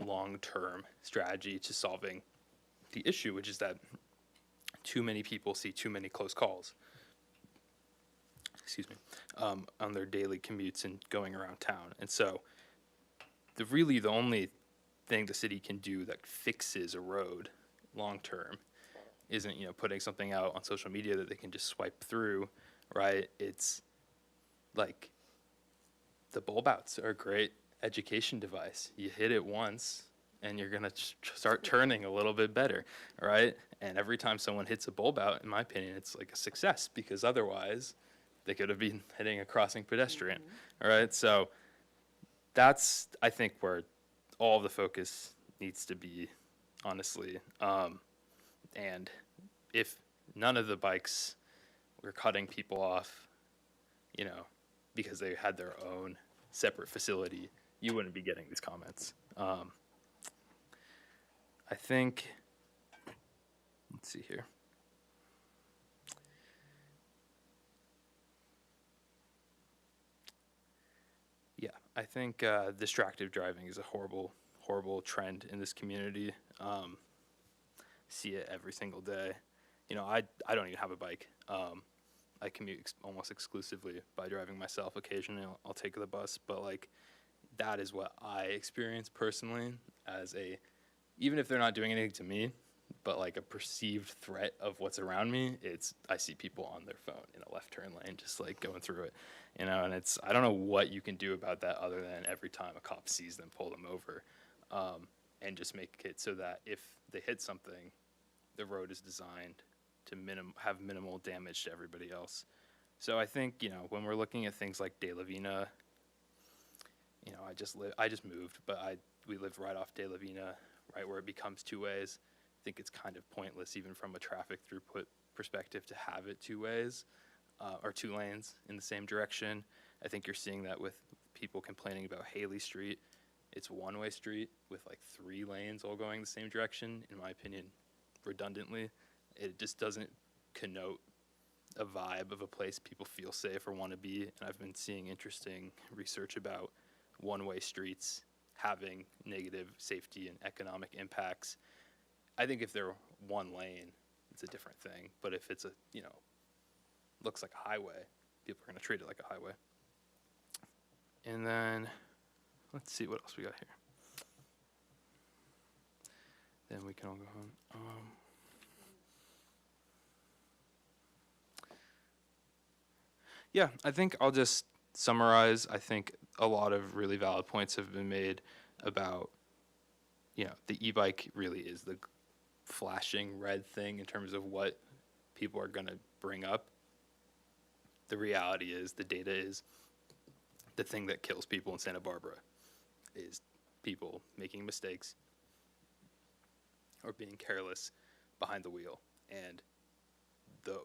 long-term strategy to solving the issue, which is that too many people see too many close calls, on their daily commutes and going around town. And so the only thing the city can do that fixes a road long-term isn't, putting something out on social media that they can just swipe through, right? It's like the bulb outs are a great education device. You hit it once and you're gonna start turning a little bit better, right? And every time someone hits a bulb out, in my opinion, it's like a success, because otherwise they could have been hitting a crossing pedestrian, all right? So that's, I think, where all the focus needs to be, honestly. And if none of the bikes were cutting people off, because they had their own separate facility, you wouldn't be getting these comments. I think, let's see here. Yeah, I think distracted driving is a horrible, horrible trend in this community. See it every single day. I don't even have a bike. I commute almost exclusively by driving myself. Occasionally I'll take the bus, but like that is what I experience personally as even if they're not doing anything to me, but like a perceived threat of what's around me, I see people on their phone in a left turn lane, just like going through it, and I don't know what you can do about that other than every time a cop sees them, pull them over, and just make it so that if they hit something, the road is designed to have minimal damage to everybody else. So I think, when we're looking at things like De La Vina, I just moved, but we lived right off De La Vina, right where it becomes two ways. I think it's kind of pointless, even from a traffic throughput perspective, to have it two ways, or two lanes in the same direction. I think you're seeing that with people complaining about Haley Street. It's one-way street with like 3 lanes all going the same direction, in my opinion, redundantly. It just doesn't connote a vibe of a place people feel safe or want to be. And I've been seeing interesting research about one-way streets having negative safety and economic impacts. I think if they're one lane, it's a different thing. But if it's looks like a highway, people are going to treat it like a highway. And then, let's see what else we got here. Then we can all go home. Yeah, I think I'll just summarize. I think a lot of really valid points have been made about, the e-bike really is the flashing red thing in terms of what people are going to bring up. The reality is, the data is, the thing that kills people in Santa Barbara is people making mistakes or being careless behind the wheel. And the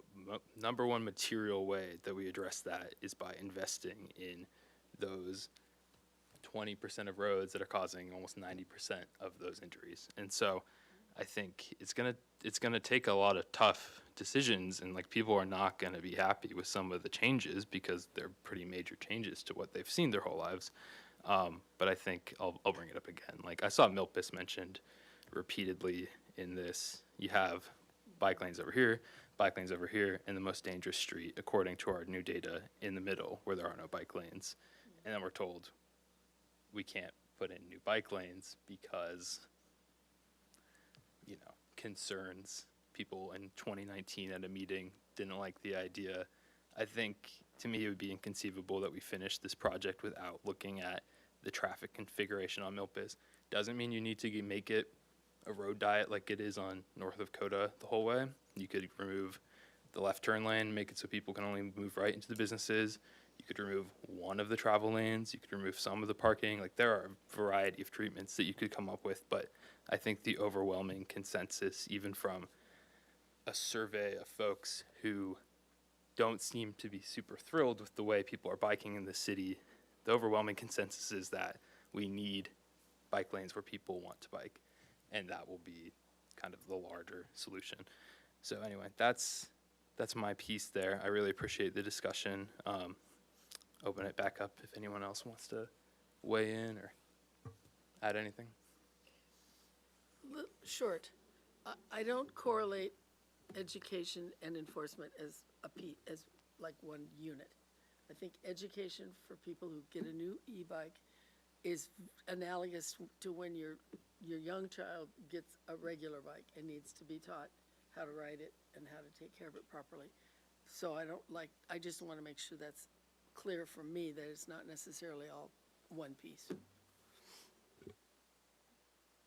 number one material way that we address that is by investing in those 20% of roads that are causing almost 90% of those injuries. And so I think it's gonna take a lot of tough decisions, and like people are not gonna be happy with some of the changes because they're pretty major changes to what they've seen their whole lives. But I think I'll bring it up again. Like I saw Milpas mentioned repeatedly in this. You have bike lanes over here, bike lanes over here, and the most dangerous street, according to our new data, in the middle where there are no bike lanes. And then we're told we can't put in new bike lanes because, concerns. People in 2019 at a meeting didn't like the idea. I think, to me, it would be inconceivable that we finish this project without looking at the traffic configuration on Milpas. Doesn't mean you need to make it a road diet like it is on north of Coda the whole way. You could remove the left turn lane, make it so people can only move right into the businesses. You could remove one of the travel lanes. You could remove some of the parking. Like, there are a variety of treatments that you could come up with, but I think the overwhelming consensus, even from a survey of folks who don't seem to be super thrilled with the way people are biking in the city, the overwhelming consensus is that we need bike lanes where people want to bike, and that will be kind of the larger solution. So anyway, that's my piece there. I really appreciate the discussion. Open it back up if anyone else wants to weigh in or add anything. Short. I don't correlate education and enforcement as as like one unit. I think education for people who get a new e-bike is analogous to when your young child gets a regular bike and needs to be taught how to ride it and how to take care of it properly. So I just want to make sure that's clear for me, that it's not necessarily all one piece.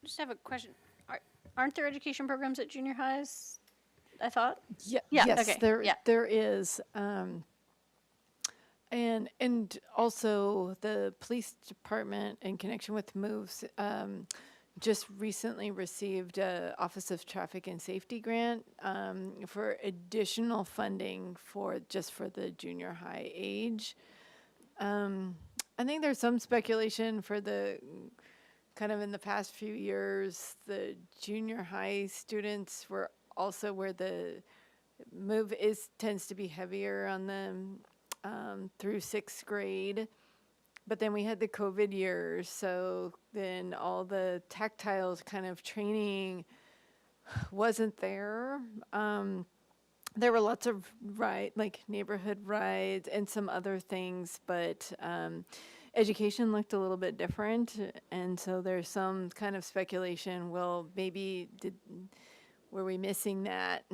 Just have a question. Aren't there education programs at junior highs? I thought. Yeah, Yeah, yes, okay, there yeah. there is, and also the police department in connection with moves just recently received a Office of Traffic and Safety grant for additional funding for the junior high age. I think there's some speculation for the kind of in the past few years, the junior high students were also where the move tends to be heavier on them through sixth grade. But then we had the COVID years, so then all the tactile kind of training wasn't there. There were lots of neighborhood rides and some other things, but education looked a little bit different, and so there's some kind of speculation. Well, maybe were we missing that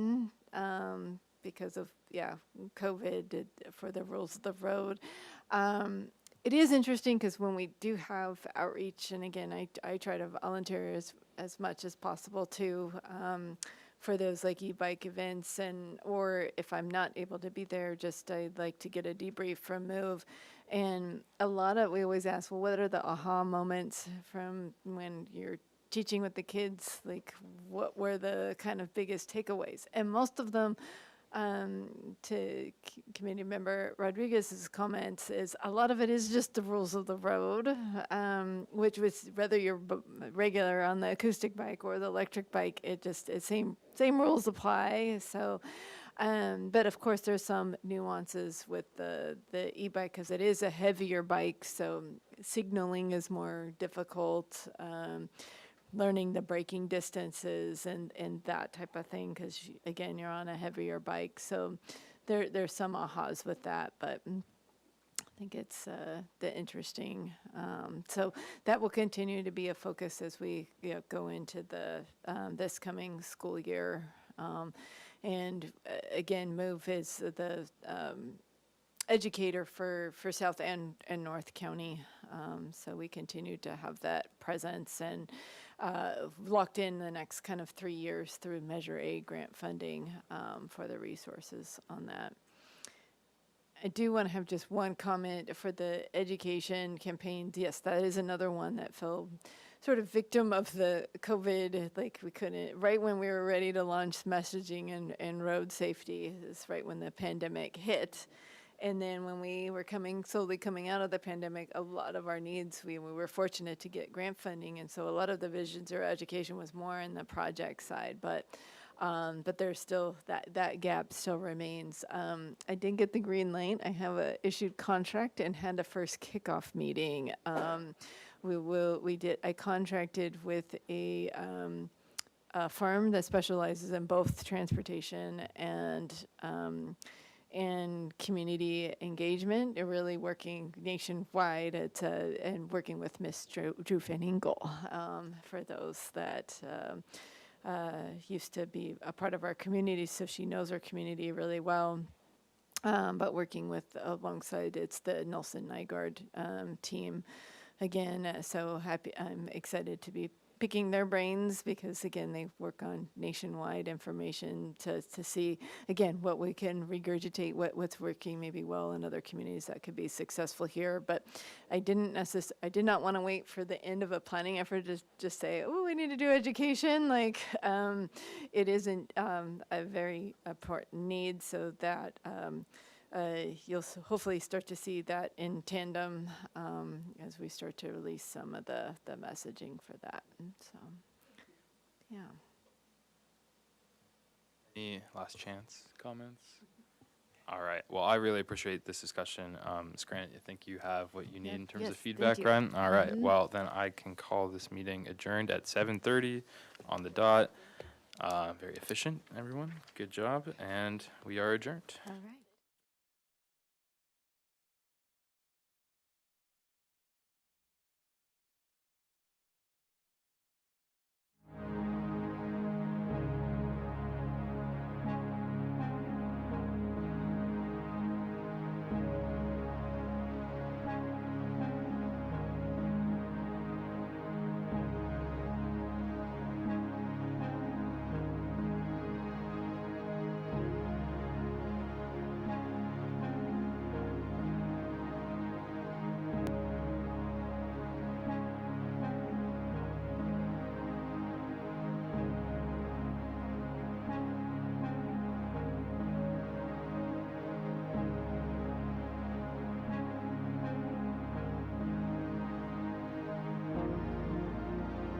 because of COVID for the rules of the road? It is interesting because when we do have outreach, and again, I try to volunteer as much as possible too, for those like e-bike events, or if I'm not able to be there, I'd like to get a debrief from Move. And we always ask, well, what are the aha moments from when you're teaching with the kids? Like, what were the kind of biggest takeaways? And most of them, to committee member Rodriguez's comments, is a lot of it is just the rules of the road, which was whether you're regular on the acoustic bike or the electric bike, it's same rules apply. So, but of course there's some nuances with the e-bike because it is a heavier bike, so signaling is more difficult. Learning the braking distances and that type of thing, because again, you're on a heavier bike. So there's some ahas with that, but I think it's the interesting. So that will continue to be a focus as we go into the this coming school year. And again, Move is the educator for South and North County. So we continue to have that presence and locked in the next kind of 3 years through Measure A grant funding for the resources on that. I do want to have just one comment for the education campaign. Yes, that is another one that fell sort of victim of the COVID. Like, we couldn't, right when we were ready to launch messaging and road safety, is right when the pandemic hit. And then when we were slowly coming out of the pandemic, a lot of our needs, we were fortunate to get grant funding. And so a lot of the Vision Zero education was more in the project side, but there's still, that gap still remains. I did get the green light. I have a issued contract and had a first kickoff meeting. I contracted with a a firm that specializes in both transportation and community engagement. They're really working nationwide and working with Miss Drew Van Ingle, for those that used to be a part of our community, so she knows our community really well. But working with alongside, it's the Nelson Nygaard team again. So happy, I'm excited to be picking their brains because again, they work on nationwide information to see again what we can regurgitate, what's working maybe well in other communities that could be successful here. But I did not want to wait for the end of a planning effort to just say, oh, we need to do education. Like it isn't a very important need, so that you'll hopefully start to see that in tandem as we start to release some of the messaging for that. And so, yeah. Any last chance comments? All right. Well, I really appreciate this discussion. Ms. Grant, I think you have what you need in terms Yes, of thank feedback, you. right? All right. Well, then I can call this meeting adjourned at 7:30 on the dot. Very efficient, everyone. Good job. And we are adjourned. All right.